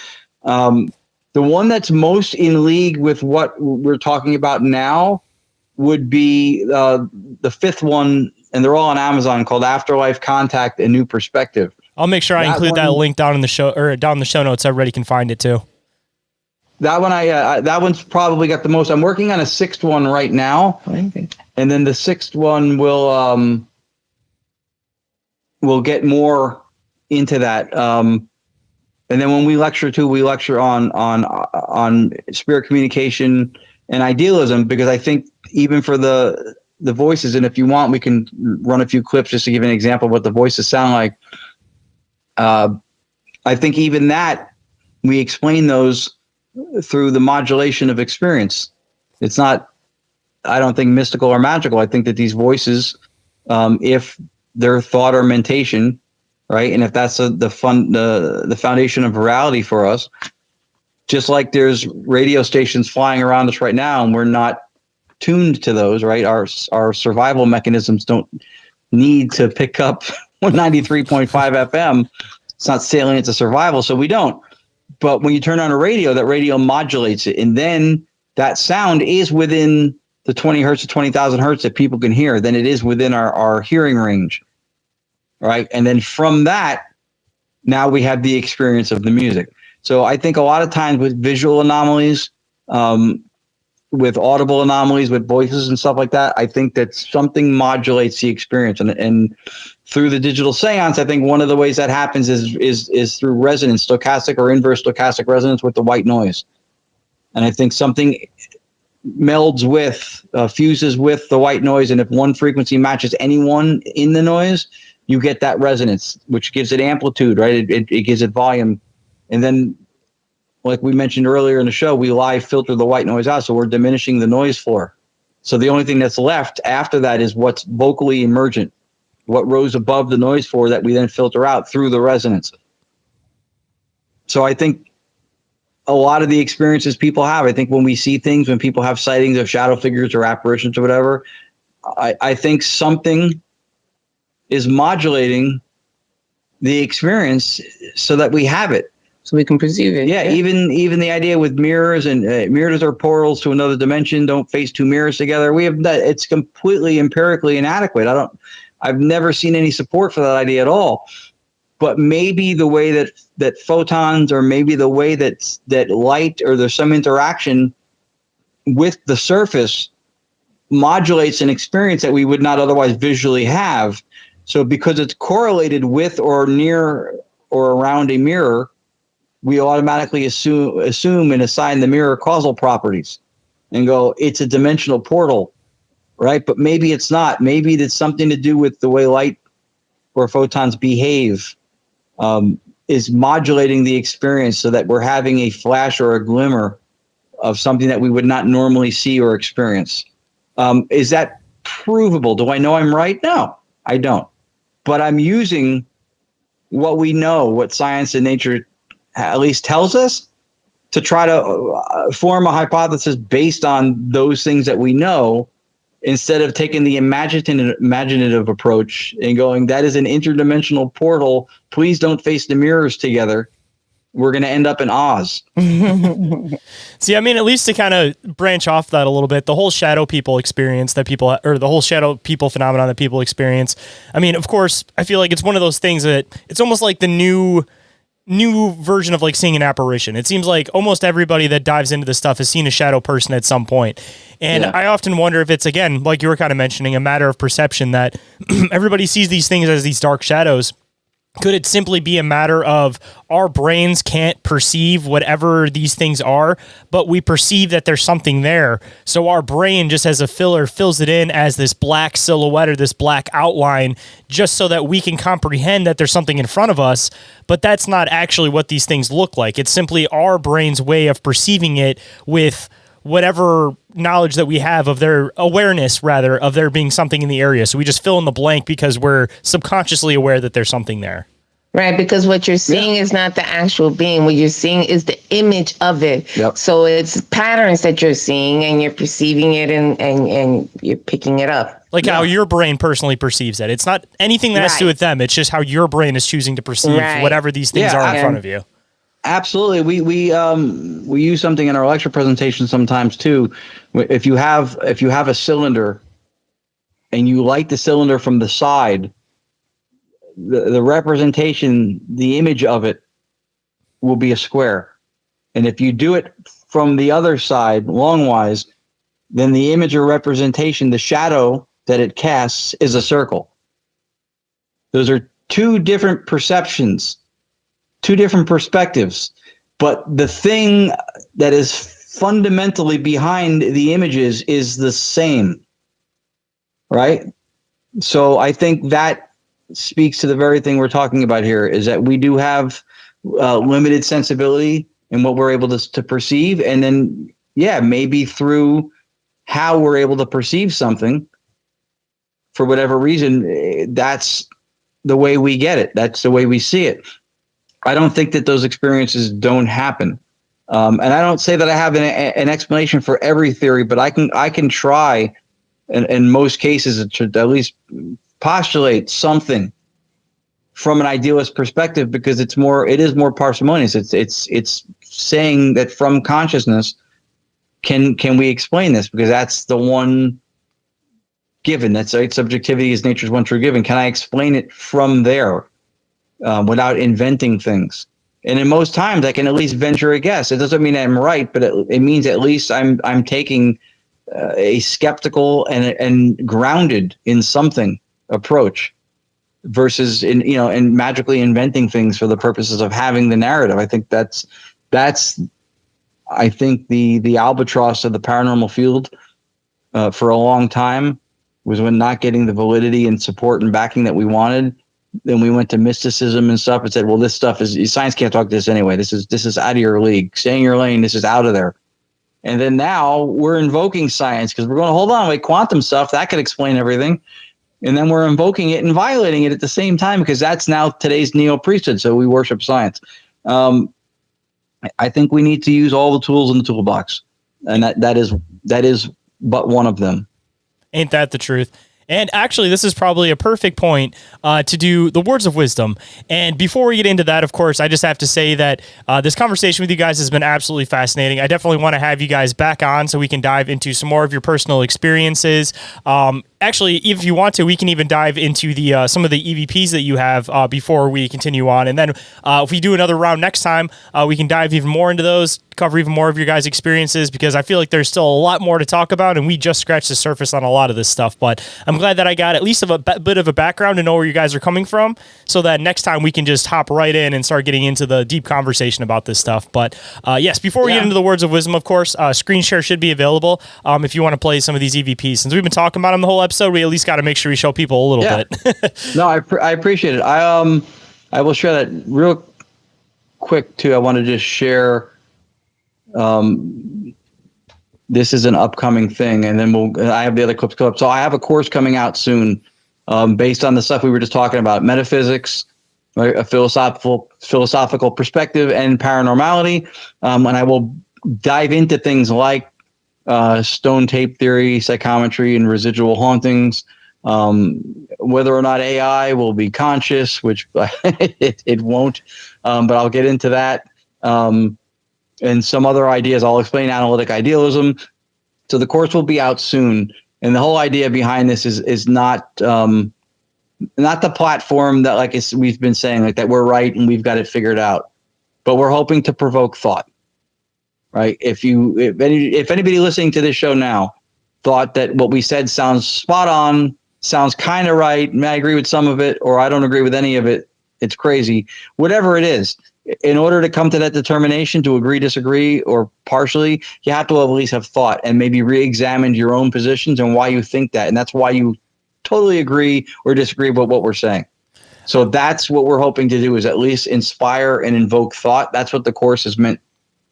the one that's most in league with what we're talking about now would be the fifth one, and they're all on Amazon, called Afterlife, Contact, A New Perspective. I'll make sure I include that link down in the show, or down in the show notes, so everybody can find it too. That one, that one's probably got the most. I'm working on a sixth one right now, and then the sixth one will get more into that. And then when we lecture too, we lecture on spirit communication and idealism, because I think even for the voices, and if you want, we can run a few clips just to give an example of what the voices sound like. I think even that we explain those through the modulation of experience. It's not, I don't think, mystical or magical. I think that these voices, if they're thought or mentation, right? And if that's the foundation of reality for us, just like there's radio stations flying around us right now, and we're not tuned to those, right? Our survival mechanisms don't need to pick up 193.5 FM. It's not salient to survival, so we don't. But when you turn on a radio, that radio modulates it, and then that sound is within the 20 hertz to 20,000 hertz that people can hear. Then it is within our hearing range, right? And then from that, now we have the experience of the music. So I think a lot of times with visual anomalies, with audible anomalies, with voices and stuff like that, I think that something modulates the experience. And through the digital seance, I think one of the ways that happens is through resonance, stochastic or inverse stochastic resonance with the white noise. And I think something melds with, fuses with the white noise. And if one frequency matches anyone in the noise, you get that resonance, which gives it amplitude, right? It gives it volume. And then, like we mentioned earlier in the show, we live filter the white noise out, so we're diminishing the noise floor. So the only thing that's left after that is what's vocally emergent, what rose above the noise floor that we then filter out through the resonance. So I think a lot of the experiences people have, I think when we see things, when people have sightings of shadow figures or apparitions or whatever, I think something is modulating the experience so that we have it. So we can perceive it. Yeah, even the idea with mirrors and mirrors are portals to another dimension. Don't face two mirrors together. We have that. It's completely empirically inadequate. I've never seen any support for that idea at all. But maybe the way that photons, or maybe the way that light, or there's some interaction with the surface, modulates an experience that we would not otherwise visually have. So because it's correlated with or near or around a mirror, we automatically assume and assign the mirror causal properties and go, it's a dimensional portal, right? But maybe it's not. Maybe it's something to do with the way light or photons behave, is modulating the experience so that we're having a flash or a glimmer of something that we would not normally see or experience. Is that provable? Do I know I'm right? No, I don't. But I'm using what we know, what science and nature at least tells us, to try to form a hypothesis based on those things that we know, instead of taking the imaginative approach and going, that is an interdimensional portal. Please don't face the mirrors together. We're going to end up in Oz. See, I mean, at least to kind of branch off that a little bit, the whole shadow people experience that people, or the whole shadow people phenomenon that people experience. I mean, of course, I feel like it's one of those things that it's almost like the new version of like seeing an apparition. It seems like almost everybody that dives into this stuff has seen a shadow person at some point. And yeah. I often wonder if it's, again, like you were kind of mentioning, a matter of perception, that everybody sees these things as these dark shadows. Could it simply be a matter of our brains can't perceive whatever these things are, but we perceive that there's something there? So our brain, just as a filler, fills it in as this black silhouette or this black outline, just so that we can comprehend that there's something in front of us. But that's not actually what these things look like. It's simply our brain's way of perceiving it with whatever knowledge that we have of their awareness, rather, of there being something in the area. So we just fill in the blank because we're subconsciously aware that there's something there. Right, because what you're seeing is not the actual being. What you're seeing is the image of it. Yep. So it's patterns that you're seeing, and you're perceiving it, and you're picking it up. Like how your brain personally perceives it. It's not anything that has to do with them. It's just how your brain is choosing to perceive whatever these things are in front of you. Absolutely. We use something in our lecture presentation sometimes too. If you have a cylinder and you light the cylinder from the side, the representation, the image of it will be a square. And if you do it from the other side, longwise, then the image or representation, the shadow that it casts, is a circle. Those are two different perceptions, two different perspectives, but the thing that is fundamentally behind the images is the same, right? So I think that speaks to the very thing we're talking about here, is that we do have limited sensibility in what we're able to perceive. And then, maybe through how we're able to perceive something, for whatever reason, that's the way we get it. That's the way we see it. I don't think that those experiences don't happen. And I don't say that I have an explanation for every theory, but I can try in most cases to at least postulate something from an idealist perspective, because it is more parsimonious. It's saying that from consciousness, can we explain this? Because that's the one given. That's right. Subjectivity is nature's one true given. Can I explain it from there without inventing things? And in most times, I can at least venture a guess. It doesn't mean I'm right, but it means at least I'm taking a skeptical and grounded in something approach, versus in magically inventing things for the purposes of having the narrative. I think that's I think the albatross of the paranormal field for a long time was when not getting the validity and support and backing that we wanted. Then we went to mysticism and stuff and said, well, this stuff is science can't talk this anyway. This is out of your league. Stay in your lane. This is out of there. And then now we're invoking science because we're going to hold on, wait, quantum stuff that could explain everything. And then we're invoking it and violating it at the same time, because that's now today's neo-priesthood. So we worship science. I think we need to use all the tools in the toolbox, and that is but one of them. Ain't that the truth? And actually, this is probably a perfect point to do the words of wisdom. And before we get into that, of course, I just have to say that this conversation with you guys has been absolutely fascinating. I definitely want to have you guys back on so we can dive into some more of your personal experiences. Actually, if you want to, we can even dive into the some of the EVPs that you have before we continue on. And then if we do another round next time, we can dive even more into those, cover even more of your guys' experiences, because I feel like there's still a lot more to talk about, and we just scratched the surface on a lot of this stuff. But I'm glad that I got at least a bit of a background to know where you guys are coming from, so that next time we can just hop right in and start getting into the deep conversation about this stuff. But yes, before we get into the words of wisdom, of course, screen share should be available if you want to play some of these EVPs. Since we've been talking about them the whole episode, we at least got to make sure we show people a little bit. No, I appreciate it. I will share that real quick too. I want to just share. This is an upcoming thing, and then I have the other clips come up. So I have a course coming out soon, based on the stuff we were just talking about: metaphysics, right, a philosophical perspective, and paranormality. And I will dive into things like stone tape theory, psychometry, and residual hauntings. Whether or not AI will be conscious, which it won't, but I'll get into that. And some other ideas. I'll explain analytic idealism. So the course will be out soon. And the whole idea behind this is not the platform that, we've been saying, like that we're right and we've got it figured out, but we're hoping to provoke thought, right? If anybody listening to this show now thought that what we said sounds spot on, sounds kind of right, and I agree with some of it, or I don't agree with any of it, it's crazy, whatever it is. In order to come to that determination, to agree, disagree, or partially, you have to at least have thought and maybe re-examine your own positions and why you think that. And that's why you totally agree or disagree with what we're saying. So that's what we're hoping to do, is at least inspire and invoke thought. That's what the course is meant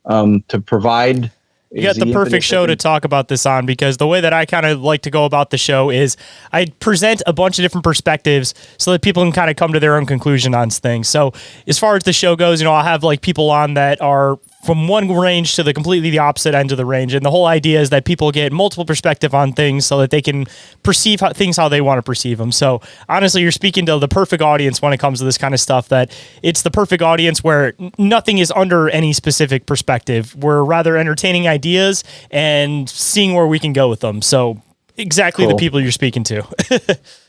to provide. You got the perfect show to talk about this on, because the way that I kind of like to go about the show is I present a bunch of different perspectives so that people can kind of come to their own conclusion on things. So as far as the show goes, I'll have people on that are from one range to the completely the opposite end of the range. And the whole idea is that people get multiple perspective on things so that they can perceive things how they want to perceive them. So honestly, you're speaking to the perfect audience when it comes to this kind of stuff, that it's the perfect audience where nothing is under any specific perspective. We're rather entertaining ideas and seeing where we can go with them. So exactly cool. The people you're speaking to.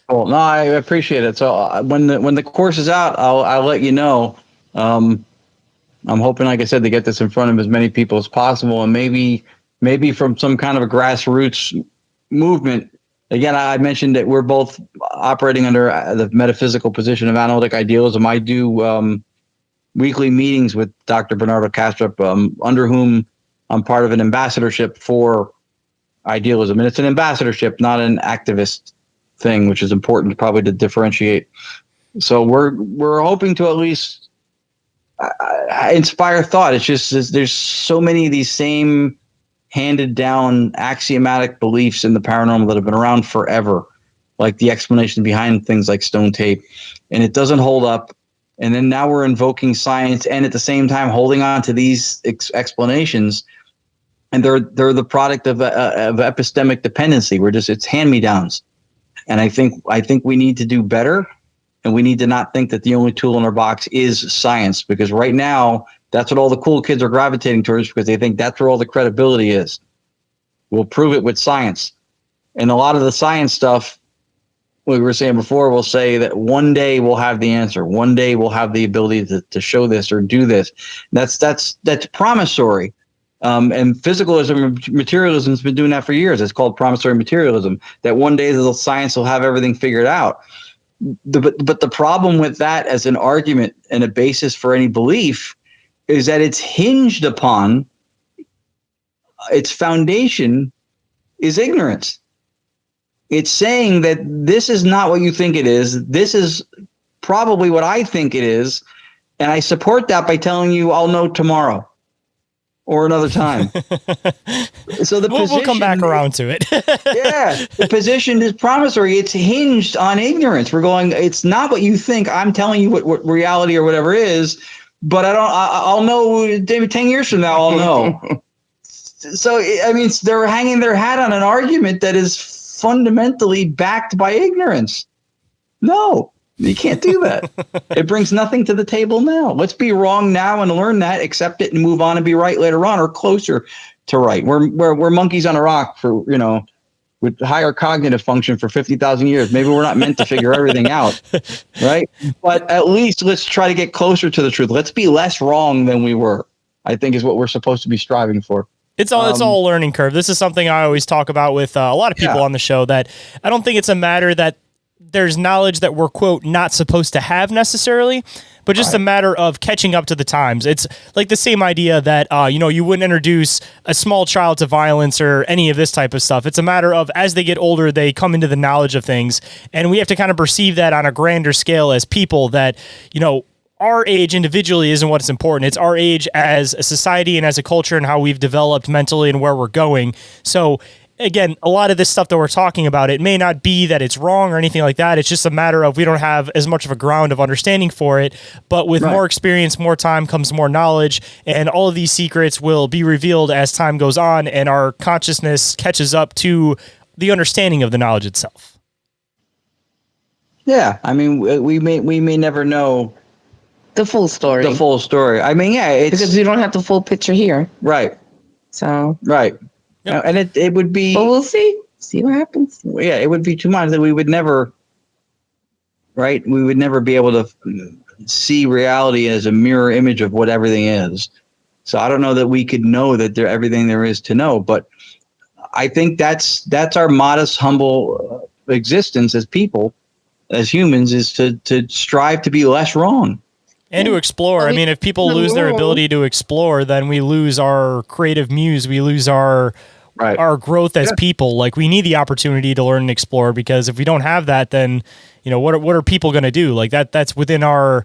Cool. No, I appreciate it. So when the course is out, I'll let you know. I'm hoping, like I said, to get this in front of as many people as possible, and maybe from some kind of a grassroots movement. Again, I mentioned that we're both operating under the metaphysical position of analytic idealism. I do weekly meetings with Dr. Bernardo Kastrup, under whom I'm part of an ambassadorship for idealism. And it's an ambassadorship, not an activist thing, which is important probably to differentiate. So we're hoping to at least inspire thought. It's just there's so many of these same handed down axiomatic beliefs in the paranormal that have been around forever. like the explanation behind things like stone tape, and it doesn't hold up. And then now we're invoking science and at the same time holding on to these explanations. And they're the product of epistemic dependency. It's hand-me-downs. And I think we need to do better. And we need to not think that the only tool in our box is science, because right now that's what all the cool kids are gravitating towards, because they think that's where all the credibility is. We'll prove it with science. And a lot of the science stuff, we were saying before, we'll say that one day we'll have the answer. One day we'll have the ability to show this or do this. That's promissory. And physicalism and materialism has been doing that for years. It's called promissory materialism, that one day the science will have everything figured out. But the problem with that as an argument and a basis for any belief is that it's hinged upon, its foundation is ignorance. It's saying that this is not what you think it is. This is probably what I think it is. And I support that by telling you I'll know tomorrow or another time. So we'll come back around to it. Yeah, the position is promissory. It's hinged on ignorance. We're going, it's not what you think. I'm telling you what reality or whatever is, but I'll know 10 years from now, I'll know. So, I mean, they're hanging their hat on an argument that is fundamentally backed by ignorance. No, you can't do that. It brings nothing to the table now. Let's be wrong now and learn that, accept it, and move on and be right later on, or closer to right. We're monkeys on a rock for, with higher cognitive function for 50,000 years. Maybe we're not meant to figure everything out, right? But at least let's try to get closer to the truth. Let's be less wrong than we were, I think, is what we're supposed to be striving for. It's all a learning curve. This is something I always talk about with a lot of people on the show, that I don't think it's a matter that there's knowledge that we're, quote, not supposed to have necessarily, but just a matter of catching up to the times. It's like the same idea that, you wouldn't introduce a small child to violence or any of this type of stuff. It's a matter of, as they get older, they come into the knowledge of things, and we have to kind of perceive that on a grander scale as people, that, our age individually isn't what's important. It's our age as a society and as a culture and how we've developed mentally and where we're going. So again, a lot of this stuff that we're talking about, it may not be that it's wrong or anything like that. It's just a matter of we don't have as much of a ground of understanding for it. But with more experience, more time comes more knowledge, and all of these secrets will be revealed as time goes on and our consciousness catches up to the understanding of the knowledge itself. Yeah, I mean, we may never know the full story. I mean, it's because we don't have the full picture here. Right. So. Right. Yep. And it would be. But we'll see. See what happens. Yeah, it would be too much that we would never. Right. We would never be able to see reality as a mirror image of what everything is. So I don't know that we could know that everything there is to know, but I think that's our modest, humble existence as people, as humans, is to strive to be less wrong. And to explore. I mean, if people lose their ability to explore, then we lose our creative muse. We lose our growth as people. Like, we need the opportunity to learn and explore, because if we don't have that, then, what are people going to do? Like that's within our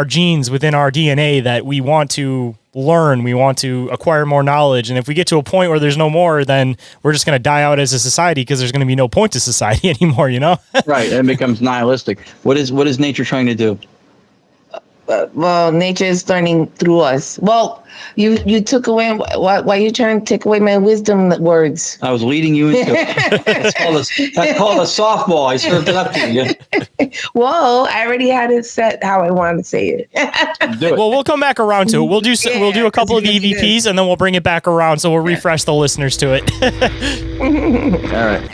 genes, within our DNA, that we want to learn. We want to acquire more knowledge. And if we get to a point where there's no more, then we're just going to die out as a society, because there's going to be no point to society anymore, Right. And it becomes nihilistic. What is nature trying to do? Well, nature is learning through us. Well, you took away. Why you trying to take away my wisdom words? I was leading you into it. That's called a softball. I served it up to you. Well, I already had it set how I wanted to say it. Do it. Well, we'll come back around to it. We'll do a couple of the EVPs, and then we'll bring it back around. So we'll refresh the listeners to it. All right.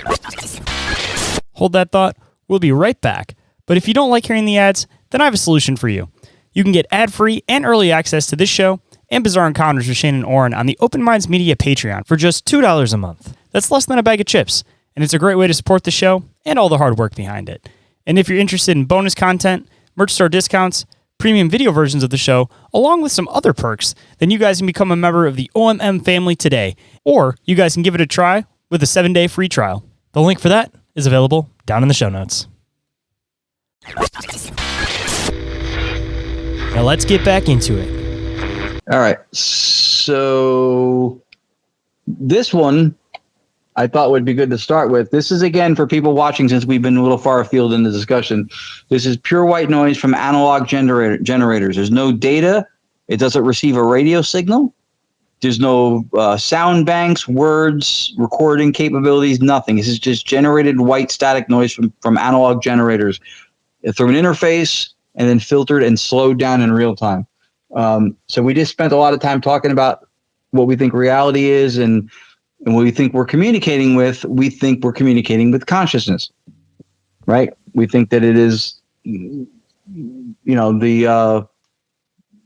Hold that thought. We'll be right back. But if you don't like hearing the ads, then I have a solution for you. You can get ad-free and early access to this show and Bizarre Encounters with Shayn Orin on the Open Minds Media Patreon for just $2 a month. That's less than a bag of chips, and it's a great way to support the show and all the hard work behind it. And if you're interested in bonus content, merch store discounts, premium video versions of the show, along with some other perks, then you guys can become a member of the OMM family today. Or you guys can give it a try with a 7-day free trial. The link for that is available down in the show notes. Now let's get back into it. All right. So this one, I thought would be good to start with. This is, again, for people watching, since we've been a little far afield in the discussion. This is pure white noise from analog generators. There's no data. It doesn't receive a radio signal. There's no sound banks, words, recording capabilities, nothing. This is just generated white static noise from analog generators through an interface and then filtered and slowed down in real time. So we just spent a lot of time talking about what we think reality is and what we think we're communicating with. We think we're communicating with consciousness, right? We think that it is,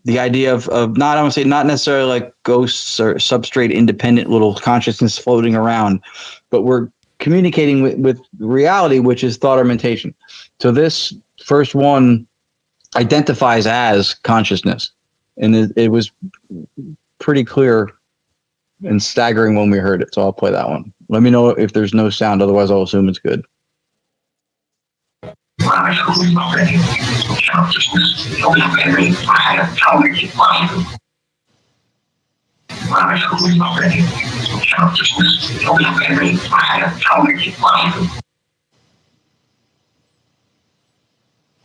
the idea of not, I want to say not necessarily like ghosts or substrate independent little consciousness floating around, but we're communicating with reality, which is thought augmentation. So this first one identifies as consciousness, and it was pretty clear and staggering when we heard it. So I'll play that one. Let me know if there's no sound, otherwise I'll assume it's good.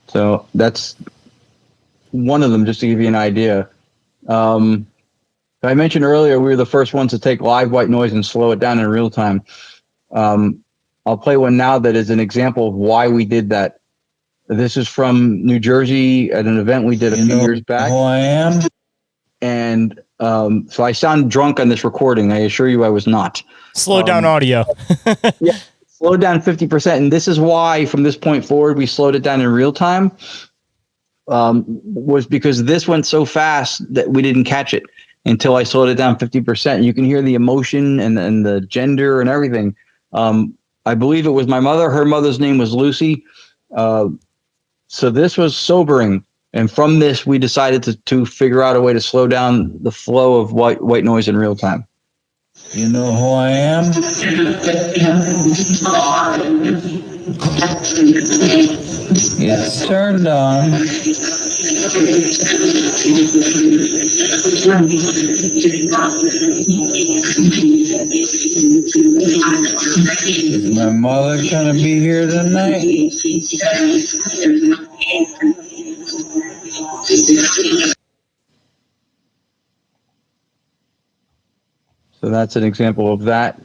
So that's one of them, just to give you an idea. I mentioned earlier we were the first ones to take live white noise and slow it down in real time. I'll play one now that is an example of why we did that. This is from New Jersey at an event we did a few years back. Who I am? And so I sound drunk on this recording. I assure you I was not. Slow down audio. Yeah, slowed down 50%. And this is why from this point forward, we slowed it down in real time, was because this went so fast that we didn't catch it until I slowed it down 50%. You can hear the emotion and the gender and everything. I believe it was my mother. Her mother's name was Lucy. So this was sobering. And from this, we decided to figure out a way to slow down the flow of white noise in real time. You know who I am? It's turned on. Is my mother gonna be here tonight? So that's an example of that.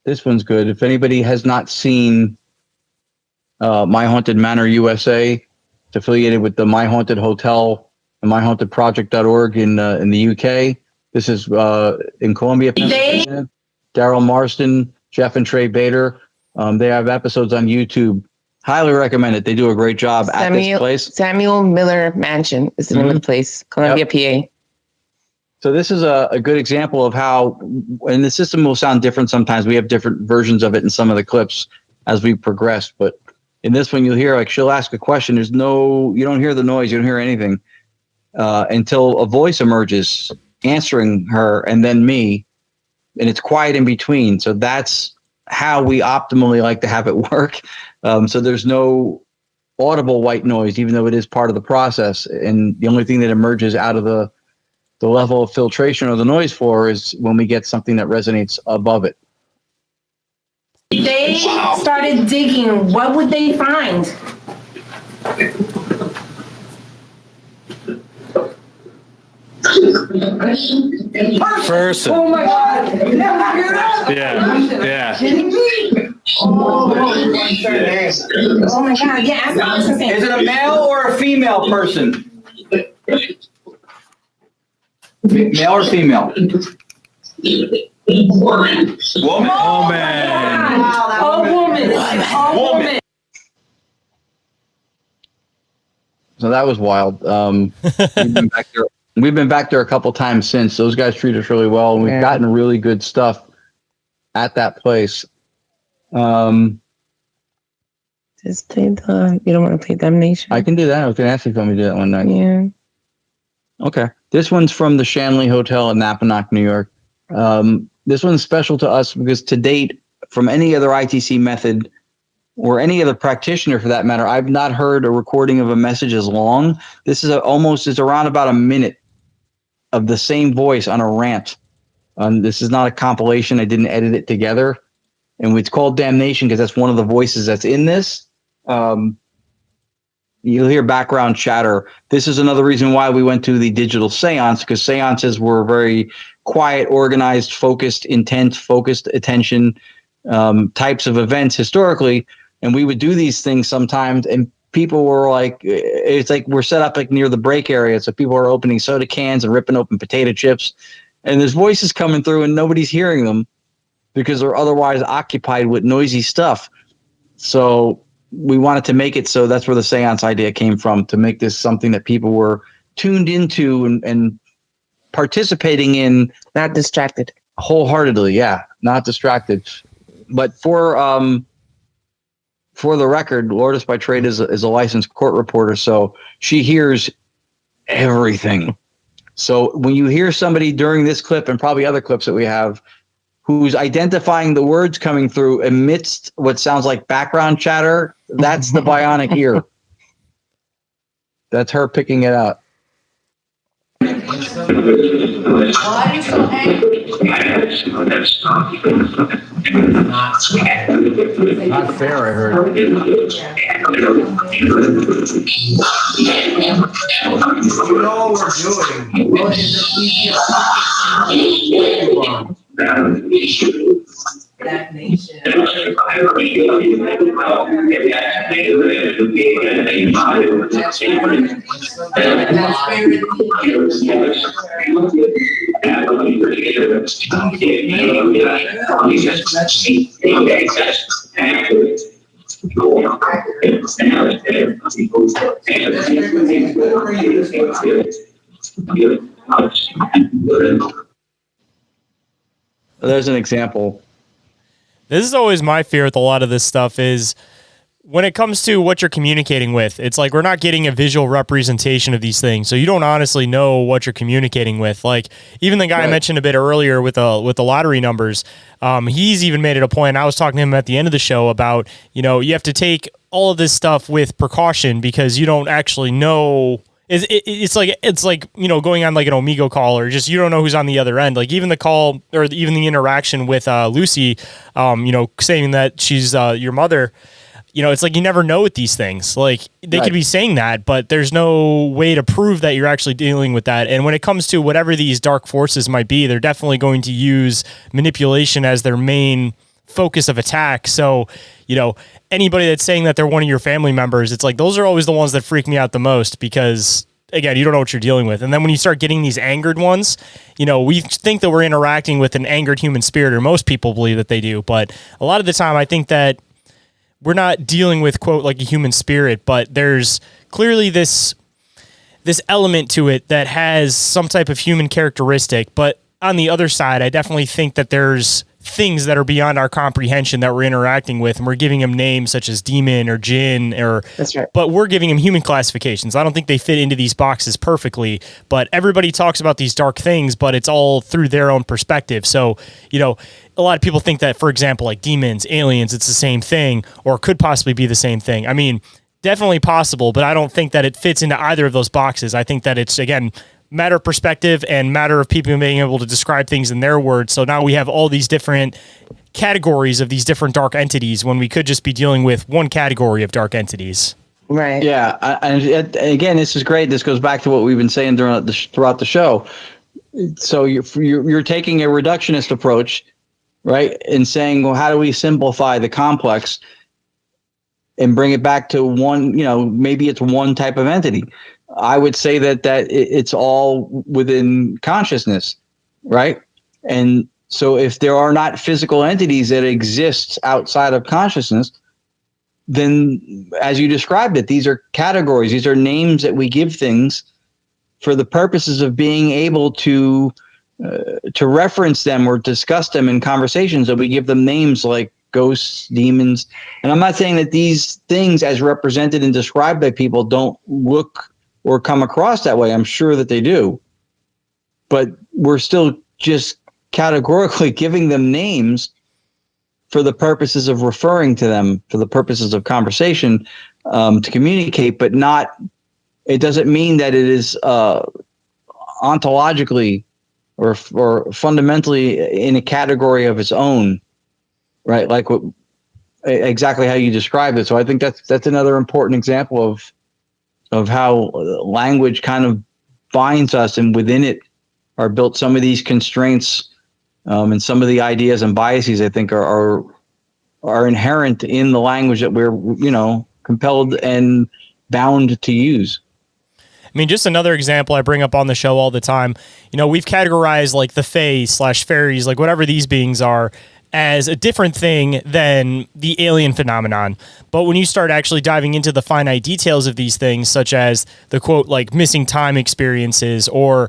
This one's good. If anybody has not seen My Haunted Manor USA, it's affiliated with the My Haunted Hotel and myhauntedproject.org in the UK. This is in Columbia, Pennsylvania. Daryl Marston, Jeff and Trey Bader. They have episodes on YouTube. Highly recommend it. They do a great job at this place. Samuel Miller Mansion is the name of the place, Columbia, PA. So this is a good example of how, and the system will sound different sometimes. We have different versions of it in some of the clips as we progress. But in this one, you'll hear, like, she'll ask a question. You don't hear the noise. You don't hear anything until a voice emerges answering her and then me. And it's quiet in between. So that's how we optimally like to have it work. So there's no audible white noise, even though it is part of the process. And the only thing that emerges out of the level of filtration or the noise floor is when we get something that resonates above it. They started digging. What would they find? Person. Oh my God! You never hear that? Yeah. Oh my God! Yeah, that's the same. Is it a male or a female person? Male or female? Woman. Oh, woman. So that was wild. We've been back there a couple times since. Those guys treat us really well, and we've gotten really good stuff at that place. Just play you don't want to play Damnation? I can do that. I was going to ask you if you want me to do that one night. Yeah. Okay. This one's from the Shanley Hotel in Napanoch, New York. This one's special to us because to date, from any other ITC method or any other practitioner for that matter, I've not heard a recording of a message as long. This is it's around about a minute of the same voice on a rant. This is not a compilation. I didn't edit it together. And it's called Damnation because that's one of the voices that's in this. You'll hear background chatter. This is another reason why we went to the digital seance, because seances were very quiet, organized, focused, intense, focused attention types of events historically. And we would do these things sometimes, and people were like, it's like we're set up like near the break area. So people are opening soda cans and ripping open potato chips. And there's voices coming through and nobody's hearing them because they're otherwise occupied with noisy stuff. So we wanted to make it so that's where the seance idea came from, to make this something that people were tuned into and participating in. Not distracted. Wholeheartedly, yeah, not distracted. But for the record, Lourdes by trade is a licensed court reporter, so she hears everything. So when you hear somebody during this clip and probably other clips that we have who's identifying the words coming through amidst what sounds like background chatter, that's the bionic ear. That's her picking it out. Why are you so angry? Not fair, I heard. You know what we're doing. What is it? That nation. There's an example. This is always my fear with a lot of this stuff is when it comes to what you're communicating with, it's like we're not getting a visual representation of these things. So you don't honestly know what you're communicating with. Like even the guy I mentioned a bit earlier with the lottery numbers, he's even made it a point. I was talking to him at the end of the show about, you know, you have to take all of this stuff with precaution because you don't actually know. It's like, you know, going on like an Omegle call or just, you don't know who's on the other end. Like even the call or even the interaction with Lucy, you know, saying that she's your mother, you know, it's like you never know with these things. Like they could be saying that, but there's no way to prove that you're actually dealing with that. And when it comes to whatever these dark forces might be, they're definitely going to use manipulation as their main focus of attack. So, you know, anybody that's saying that they're one of your family members, it's like those are always the ones that freak me out the most because again, you don't know what you're dealing with. And then when you start getting these angered ones, you know, we think that we're interacting with an angered human spirit, or most people believe that they do. But a lot of the time I think that we're not dealing with, quote, like a human spirit, but there's clearly this element to it that has some type of human characteristic. But on the other side, I definitely think that there's things that are beyond our comprehension that we're interacting with, and we're giving them names such as demon or jinn, or That's right. but we're giving them human classifications. I don't think they fit into these boxes perfectly, but everybody talks about these dark things, but it's all through their own perspective. So, you know, a lot of people think that, for example, like demons, aliens, it's the same thing, or could possibly be the same thing. I mean, definitely possible, but I don't think that it fits into either of those boxes. I think that it's, again, matter of perspective and matter of people being able to describe things in their words. So now we have all these different categories of these different dark entities when we could just be dealing with one category of dark entities. Right. Yeah, and again, this is great. This goes back to what we've been saying throughout the show. So you're taking a reductionist approach, right, and saying, well, how do we simplify the complex and bring it back to one? You know, maybe it's one type of entity. I would say that it's all within consciousness, right? And so if there are not physical entities that exist outside of consciousness, then as you described it, these are categories. These are names that we give things for the purposes of being able to reference them or discuss them in conversations. So we give them names like ghosts, demons. And I'm not saying that these things as represented and described by people don't look or come across that way. I'm sure that they do. But we're still just categorically giving them names for the purposes of referring to them, for the purposes of conversation, to communicate, but not, it doesn't mean that it is ontologically or fundamentally in a category of its own, right? Like what exactly how you described it. So I think that's another important example of how language kind of binds us, and within it are built some of these constraints, and some of the ideas and biases I think are inherent in the language that we're compelled and bound to use. I mean, just another example I bring up on the show all the time. We've categorized like the fae/fairies, like whatever these beings are, as a different thing than the alien phenomenon. But when you start actually diving into the finite details of these things, such as the quote, like missing time experiences, or,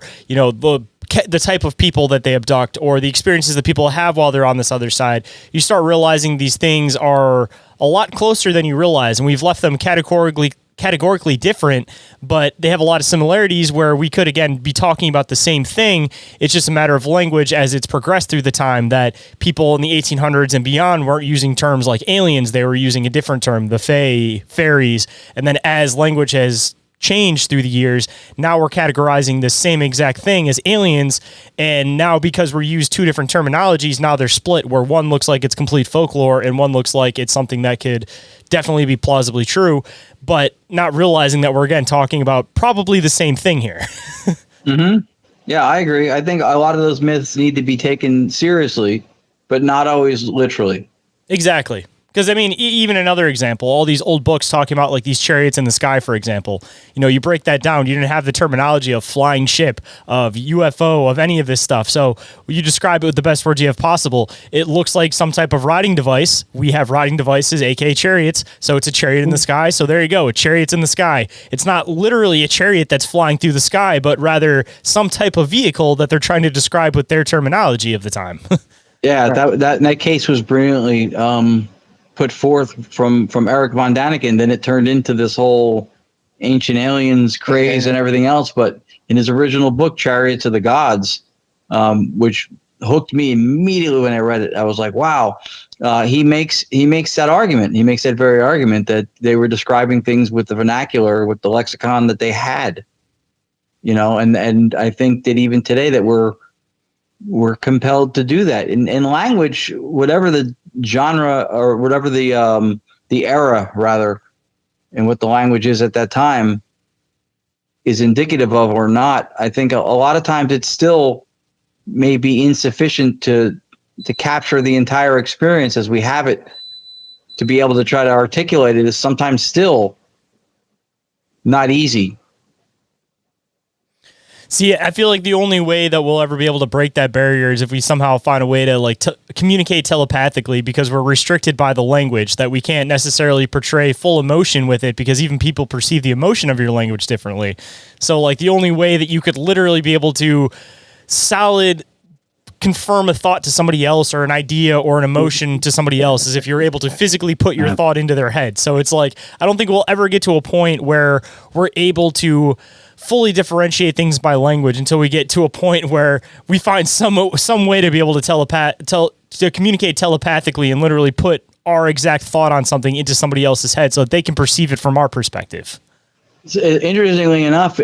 the type of people that they abduct, or the experiences that people have while they're on this other side, you start realizing these things are a lot closer than you realize. And we've left them categorically different, but they have a lot of similarities where we could, again, be talking about the same thing. It's just a matter of language as it's progressed through the time, that people in the 1800s and beyond weren't using terms like aliens. They were using a different term, the fae, fairies. And then as language has changed through the years, now we're categorizing the same exact thing as aliens, and now because we're used two different terminologies, now they're split, where one looks like it's complete folklore and one looks like it's something that could definitely be plausibly true, but not realizing that we're again talking about probably the same thing here. Mm-hmm. Yeah, I agree. I think a lot of those myths need to be taken seriously, but not always literally. Exactly. Because, I mean, even another example, all these old books talking about like these chariots in the sky, for example, you break that down. You didn't have the terminology of flying ship, of UFO, of any of this stuff. So you describe it with the best words you have possible. It looks like some type of riding device. We have riding devices, aka chariots. So it's a chariot in the sky. So there you go. A chariot's in the sky. It's not literally a chariot that's flying through the sky, but rather some type of vehicle that they're trying to describe with their terminology of the time. Yeah, that case was brilliantly put forth from Eric von Daniken. Then it turned into this whole ancient aliens craze and everything else. But in his original book, Chariots of the Gods, which hooked me immediately when I read it, I was like, wow. He makes that argument. He makes that very argument that they were describing things with the vernacular, with the lexicon that they had. And I think that even today that we're compelled to do that in language, whatever the genre or whatever the era rather, and what the language is at that time is indicative of or not. I think a lot of times it still may be insufficient to capture the entire experience as we have it. To be able to try to articulate it is sometimes still not easy. See, I feel like the only way that we'll ever be able to break that barrier is if we somehow find a way to communicate telepathically, because we're restricted by the language, that we can't necessarily portray full emotion with it, because even people perceive the emotion of your language differently. So like the only way that you could literally be able to confirm a thought to somebody else, or an idea or an emotion to somebody else, is if you're able to physically put your thought into their head. So it's like, I don't think we'll ever get to a point where we're able to fully differentiate things by language until we get to a point where we find some way to be able to communicate telepathically and literally put our exact thought on something into somebody else's head so that they can perceive it from our perspective. Interestingly enough,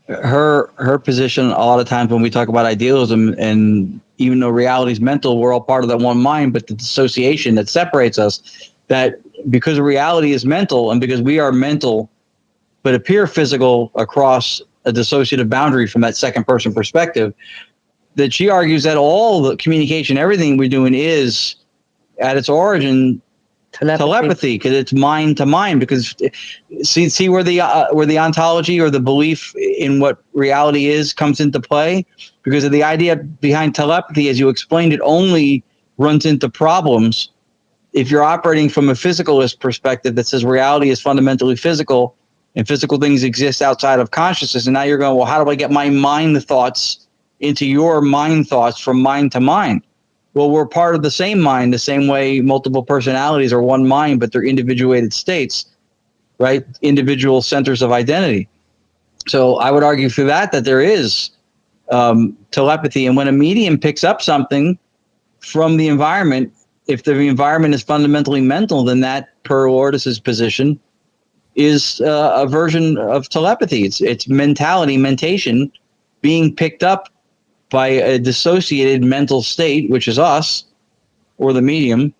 her position a lot of times when we talk about idealism, and even though reality is mental, we're all part of that one mind, but the dissociation that separates us, that because reality is mental and because we are mental but appear physical across a dissociative boundary from that second person perspective, that she argues that all the communication, everything we're doing is at its origin telepathy, because it's mind to mind. Because see where the ontology or the belief in what reality is comes into play, because of the idea behind telepathy, as you explained, it only runs into problems if you're operating from a physicalist perspective that says reality is fundamentally physical and physical things exist outside of consciousness. And now you're going, well, how do I get my mind thoughts into your mind thoughts from mind to mind? Well, we're part of the same mind, the same way multiple personalities are one mind, but they're individuated states, right? Individual centers of identity. So I would argue through that there is telepathy. And when a medium picks up something from the environment, if the environment is fundamentally mental, then that, per Lourdes's position, is a version of telepathy. It's mentality, mentation, being picked up by a dissociated mental state, which is us or the medium,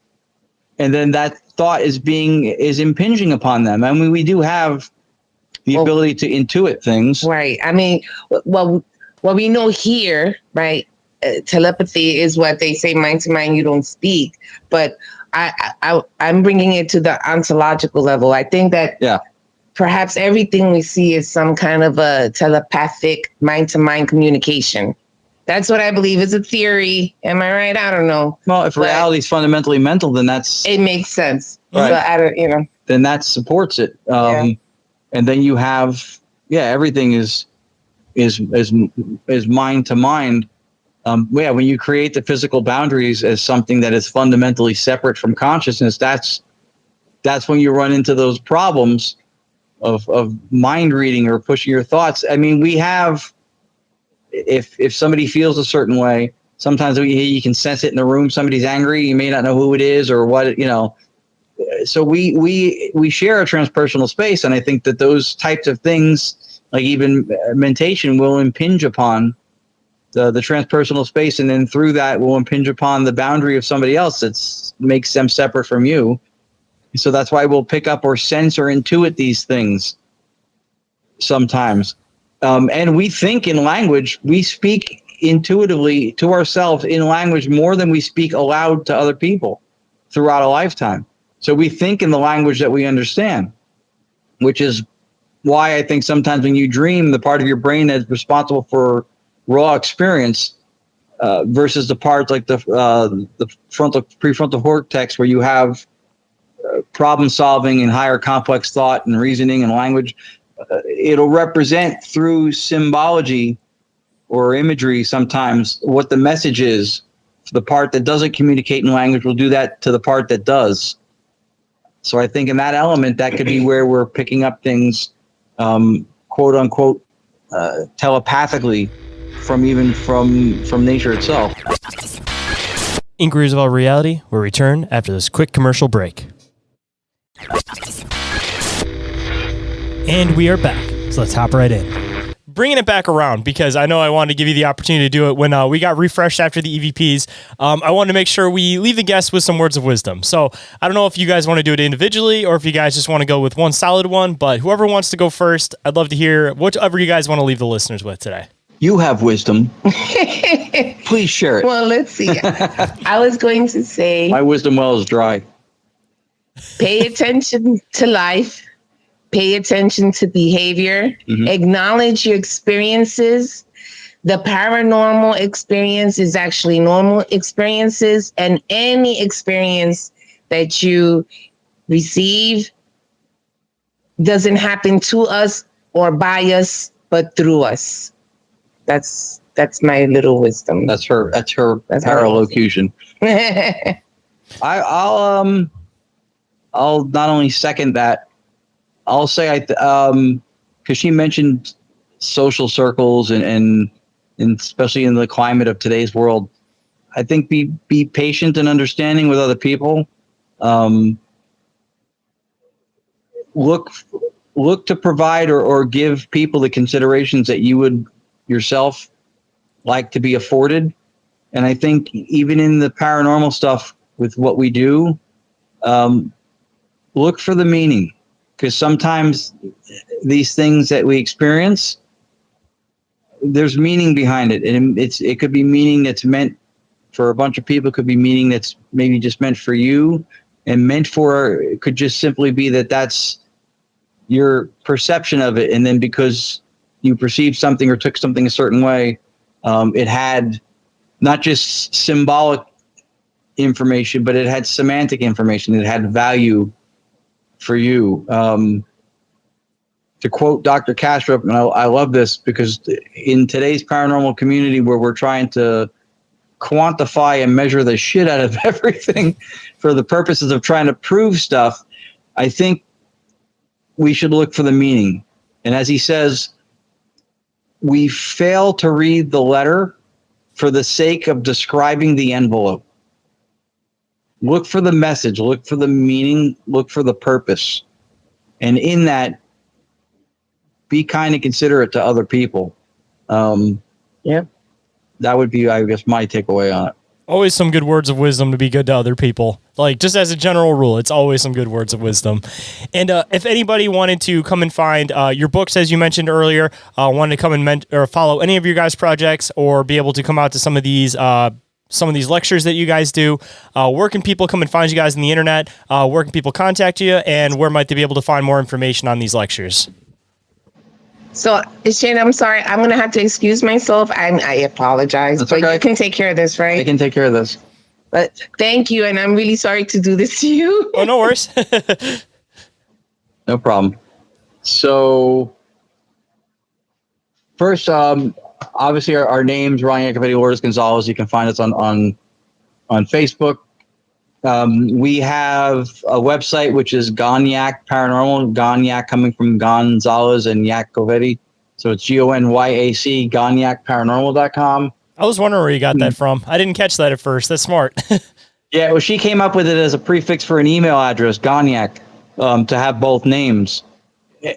and then that thought is impinging upon them. I mean, we do have the ability to intuit things. Right. I mean, well, what we know here, right? Telepathy is what they say, mind to mind, you don't speak. But I'm bringing it to the ontological level. I think that perhaps everything we see is some kind of a telepathic mind to mind communication. That's what I believe. Is a theory. Am I right? I don't know. Well, if reality is fundamentally mental, then it makes sense. Right. But I don't, then that supports it. And then you have, everything is mind to mind. When you create the physical boundaries as something that is fundamentally separate from consciousness, that's when you run into those problems of mind reading or pushing your thoughts. I mean, we have, if somebody feels a certain way, sometimes you can sense it in the room. Somebody's angry. You may not know who it is or what, So we share a transpersonal space. And I think that those types of things, like even mentation, will impinge upon the transpersonal space. And then through that will impinge upon the boundary of somebody else that makes them separate from you. So that's why we'll pick up or sense or intuit these things sometimes. And we think in language, we speak intuitively to ourselves in language more than we speak aloud to other people throughout a lifetime. So we think in the language that we understand, which is why I think sometimes when you dream, the part of your brain that's responsible for raw experience versus the parts like the prefrontal cortex, where you have problem solving and higher complex thought and reasoning and language, it'll represent through symbology or imagery sometimes what the message is. The part that doesn't communicate in language will do that to the part that does. So I think in that element, that could be where we're picking up things, quote unquote, telepathically from nature itself. Inquiries about reality will return after this quick commercial break. And we are back. So let's hop right in. Bringing it back around, because I know I wanted to give you the opportunity to do it when we got refreshed after the EVPs. I wanted to make sure we leave the guests with some words of wisdom. So I don't know if you guys want to do it individually or if you guys just want to go with one solid one, but whoever wants to go first, I'd love to hear whatever you guys want to leave the listeners with today. You have wisdom. Please share it. Well, let's see. I was going to say, my wisdom well is dry. Pay attention to life. Pay attention to behavior. Mm-hmm. Acknowledge your experiences. The paranormal experience is actually normal experiences, and any experience that you receive doesn't happen to us or by us, but through us. That's my little wisdom. That's her paralocution. I'll not only second that, I'll say because she mentioned social circles and especially in the climate of today's world, I think be patient and understanding with other people. Look to provide or give people the considerations that you would yourself like to be afforded. And I think even in the paranormal stuff with what we do, look for the meaning. Because sometimes these things that we experience, there's meaning behind it. And it could be meaning that's meant for a bunch of people. It could be meaning that's maybe just meant for you. And it could just simply be that's your perception of it. And then because you perceived something or took something a certain way, it had not just symbolic information, but it had semantic information. It had value for you. To quote Dr. Kastrup, and I love this because in today's paranormal community where we're trying to quantify and measure the shit out of everything for the purposes of trying to prove stuff, I think we should look for the meaning. And as he says, we fail to read the letter for the sake of describing the envelope. Look for the message, look for the meaning, look for the purpose. And in that, be kind and considerate to other people. Yeah. That would be, I guess, my takeaway on it. Always some good words of wisdom to be good to other people. Like, just as a general rule, it's always some good words of wisdom. And if anybody wanted to come and find your books, as you mentioned earlier, wanted to come and or follow any of your guys' projects, or be able to come out to some of these lectures that you guys do, where can people come and find you guys on the internet? Where can people contact you, and where might they be able to find more information on these lectures? So, Shayn, I'm sorry. I'm going to have to excuse myself. I apologize. That's but okay. You can take care of this, right? I can take care of this. But thank you. And I'm really sorry to do this to you. Oh, no worries. No problem. So, first, obviously, our names, Yacovetti Lourdes Gonzalez. You can find us on Facebook. We have a website, which is GonYac Paranormal. GonYac coming from Gonzalez and Yacovetti. So it's GONYAC, GonYacParanormal.com. I was wondering where you got that from. I didn't catch that at first. That's smart. Yeah, well, she came up with it as a prefix for an email address, GonYac, to have both names.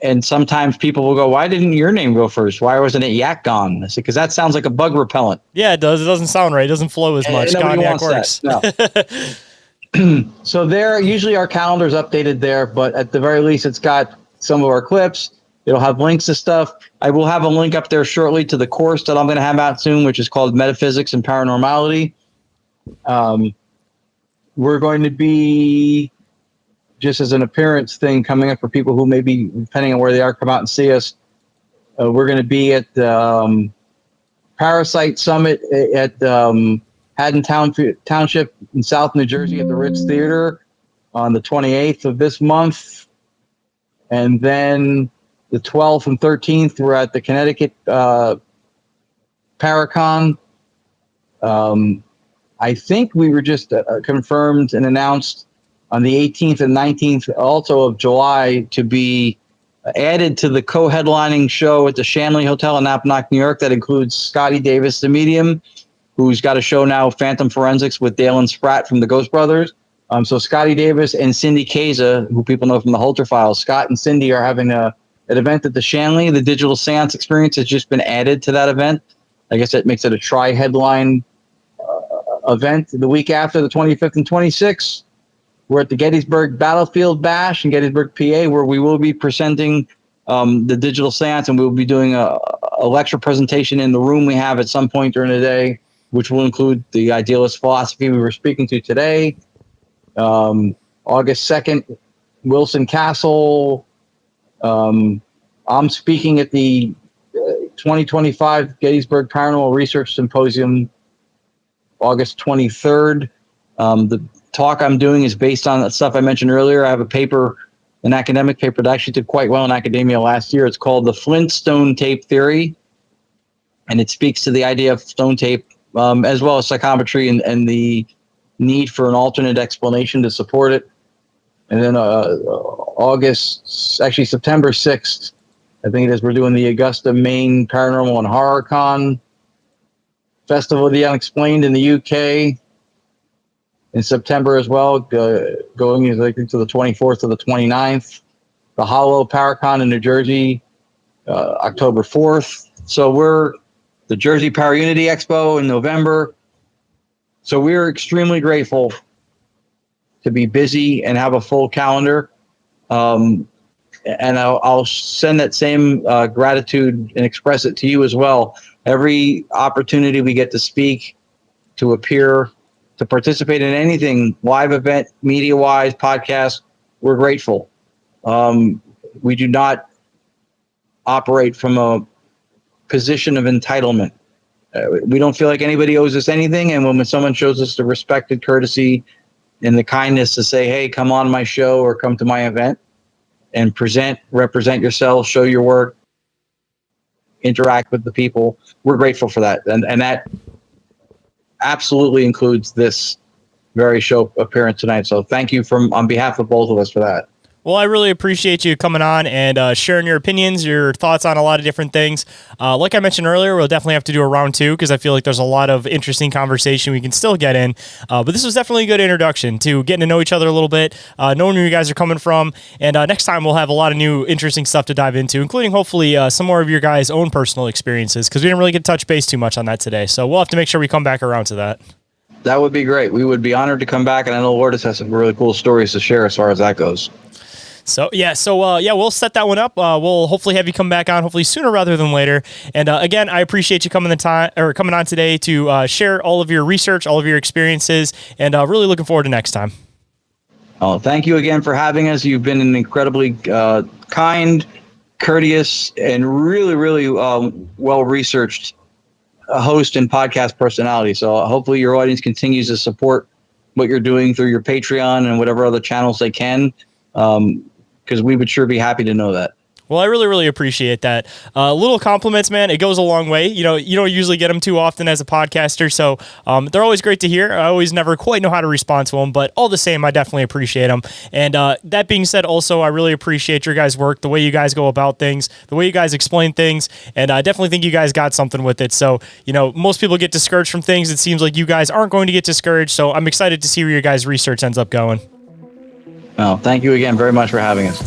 And sometimes people will go, why didn't your name go first? Why wasn't it YakGon? I said, because that sounds like a bug repellent. Yeah, it does. It doesn't sound right. It doesn't flow as much. Nobody GonYac wants works. that. No. So there, usually our calendar's updated there, but at the very least, it's got some of our clips. It'll have links to stuff. I will have a link up there shortly to the course that I'm going to have out soon, which is called Metaphysics and Paranormality. We're going to be, just as an appearance thing coming up for people who maybe, depending on where they are, come out and see us. We're going to be at the Parasite Summit at Haddon Township in South New Jersey at the Ritz Theater on the 28th of this month. And then the 12th and 13th, we're at the Connecticut Paracon. I think we were just confirmed and announced on the 18th and 19th also of July to be added to the co-headlining show at the Shanley Hotel in Appomattox, New York. That includes Scotty Davis, the medium, who's got a show now, Phantom Forensics, with Dale and Spratt from the Ghost Brothers. So Scotty Davis and Cindy Kaza, who people know from the Holter Files, Scott and Cindy are having an event at the Shanley. The digital seance experience has just been added to that event. I guess that makes it a tri-headline event. The week after, the 25th and 26th, we're at the Gettysburg Battlefield Bash in Gettysburg, PA, where we will be presenting the digital seance, and we will be doing a lecture presentation in the room we have at some point during the day, which will include the idealist philosophy we were speaking to today. August 2nd, Wilson Castle. I'm speaking at the 2025 Gettysburg Paranormal Research Symposium, August 23rd. The talk I'm doing is based on the stuff I mentioned earlier. I have a paper, an academic paper that actually did quite well in academia last year. It's called The Flintstone Tape Theory, and it speaks to the idea of stone tape, as well as psychometry and the need for an alternate explanation to support it. And then September 6th, I think it is, we're doing the Augusta, Maine Paranormal and Horror Con Festival of the Unexplained in the UK in September as well, going I think to the 24th to the 29th. The Hollow Paracon in New Jersey, October 4th. So we're the Jersey Para-Unity Expo in November. So we're extremely grateful to be busy and have a full calendar. And I'll send that same gratitude and express it to you as well. Every opportunity we get to speak, to appear, to participate in anything, live event, media-wise, podcast, we're grateful. We do not operate from a position of entitlement. We don't feel like anybody owes us anything. And when someone shows us the respect and courtesy and the kindness to say, hey, come on my show or come to my event and represent yourself, show your work, interact with the people, we're grateful for that. And that absolutely includes this very show appearance tonight. So thank you on behalf of both of us for that. Well, I really appreciate you coming on and sharing your opinions, your thoughts on a lot of different things. Like I mentioned earlier, we'll definitely have to do a round 2 because I feel like there's a lot of interesting conversation we can still get in. But this was definitely a good introduction to getting to know each other a little bit, knowing where you guys are coming from. And next time we'll have a lot of new interesting stuff to dive into, including hopefully some more of your guys' own personal experiences because we didn't really get to touch base too much on that today. So we'll have to make sure we come back around to that. That would be great. We would be honored to come back, and I know Lourdes has some really cool stories to share as far as that goes. So we'll set that one up. We'll hopefully have you come back on, hopefully sooner rather than later. And again, I appreciate you coming on today to share all of your research, all of your experiences, and really looking forward to next time. Oh, thank you again for having us. You've been an incredibly kind, courteous, and really, really well-researched host and podcast personality. So hopefully your audience continues to support what you're doing through your Patreon and whatever other channels they can. Because we would sure be happy to know that. Well, I really, really appreciate that. Little compliments, man. It goes a long way. You know, you don't usually get them too often as a podcaster, so they're always great to hear. I always never quite know how to respond to them, but all the same, I definitely appreciate them. And that being said, also, I really appreciate your guys' work, the way you guys go about things, the way you guys explain things, and I definitely think you guys got something with it. So, you know, most people get discouraged from things. It seems like you guys aren't going to get discouraged, so I'm excited to see where your guys' research ends up going. Well, thank you again very much for having us.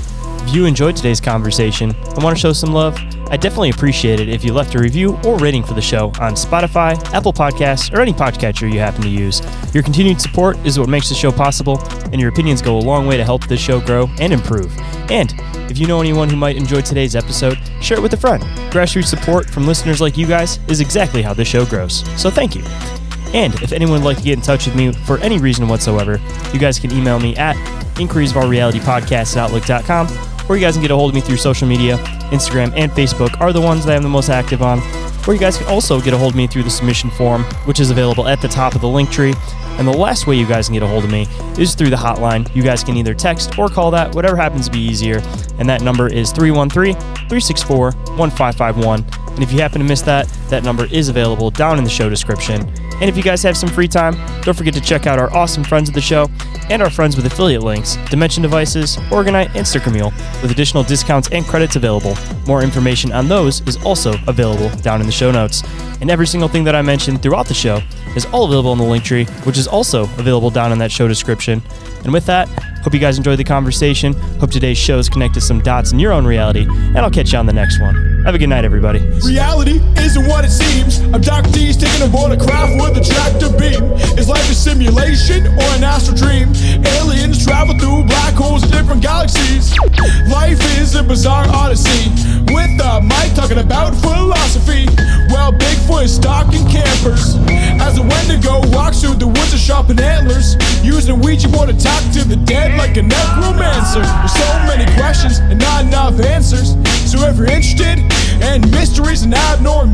If you enjoyed today's conversation and want to show some love, I definitely appreciate it if you left a review or rating for the show on Spotify, Apple Podcasts, or any podcatcher you happen to use. Your continued support is what makes the show possible, and your opinions go a long way to help this show grow and improve. And if you know anyone who might enjoy today's episode, share it with a friend. Grassroots support from listeners like you guys is exactly how this show grows. So thank you. And if anyone would like to get in touch with me for any reason whatsoever, you guys can email me at inquiriesofourrealitypodcast@outlook.com, or you guys can get a hold of me through social media. Instagram and Facebook are the ones that I'm the most active on. Or you guys can also get a hold of me through the submission form, which is available at the top of the link tree. And the last way you guys can get a hold of me is through the hotline. You guys can either text or call that, whatever happens to be easier. And that number is 313-364-1551. And if you happen to miss that, that number is available down in the show description. And if you guys have some free time, don't forget to check out our awesome friends of the show and our friends with affiliate links, Dimension Devices, Oregon-ite, and Mule, with additional discounts and credits available. More information on those is also available down in the show notes. And every single thing that I mentioned throughout the show is all available in the link tree, which is also available down in that show description. And with that, hope you guys enjoyed the conversation. Hope today's shows connected some dots in your own reality, and I'll catch you on the next one. Have a good night, everybody. Reality isn't what it seems. Abductees taking aboard a craft with a tractor beam. Is life a simulation or an astral dream? Aliens travel through black holes in different galaxies. Life is a bizarre odyssey, with a mic talking about philosophy. Well, Bigfoot is stalking campers as a Wendigo walks through the woods of sharpened antlers, using a Ouija board to talk to the dead like a necromancer. There's so many questions and not enough answers. So if you're interested in mysteries and abnormal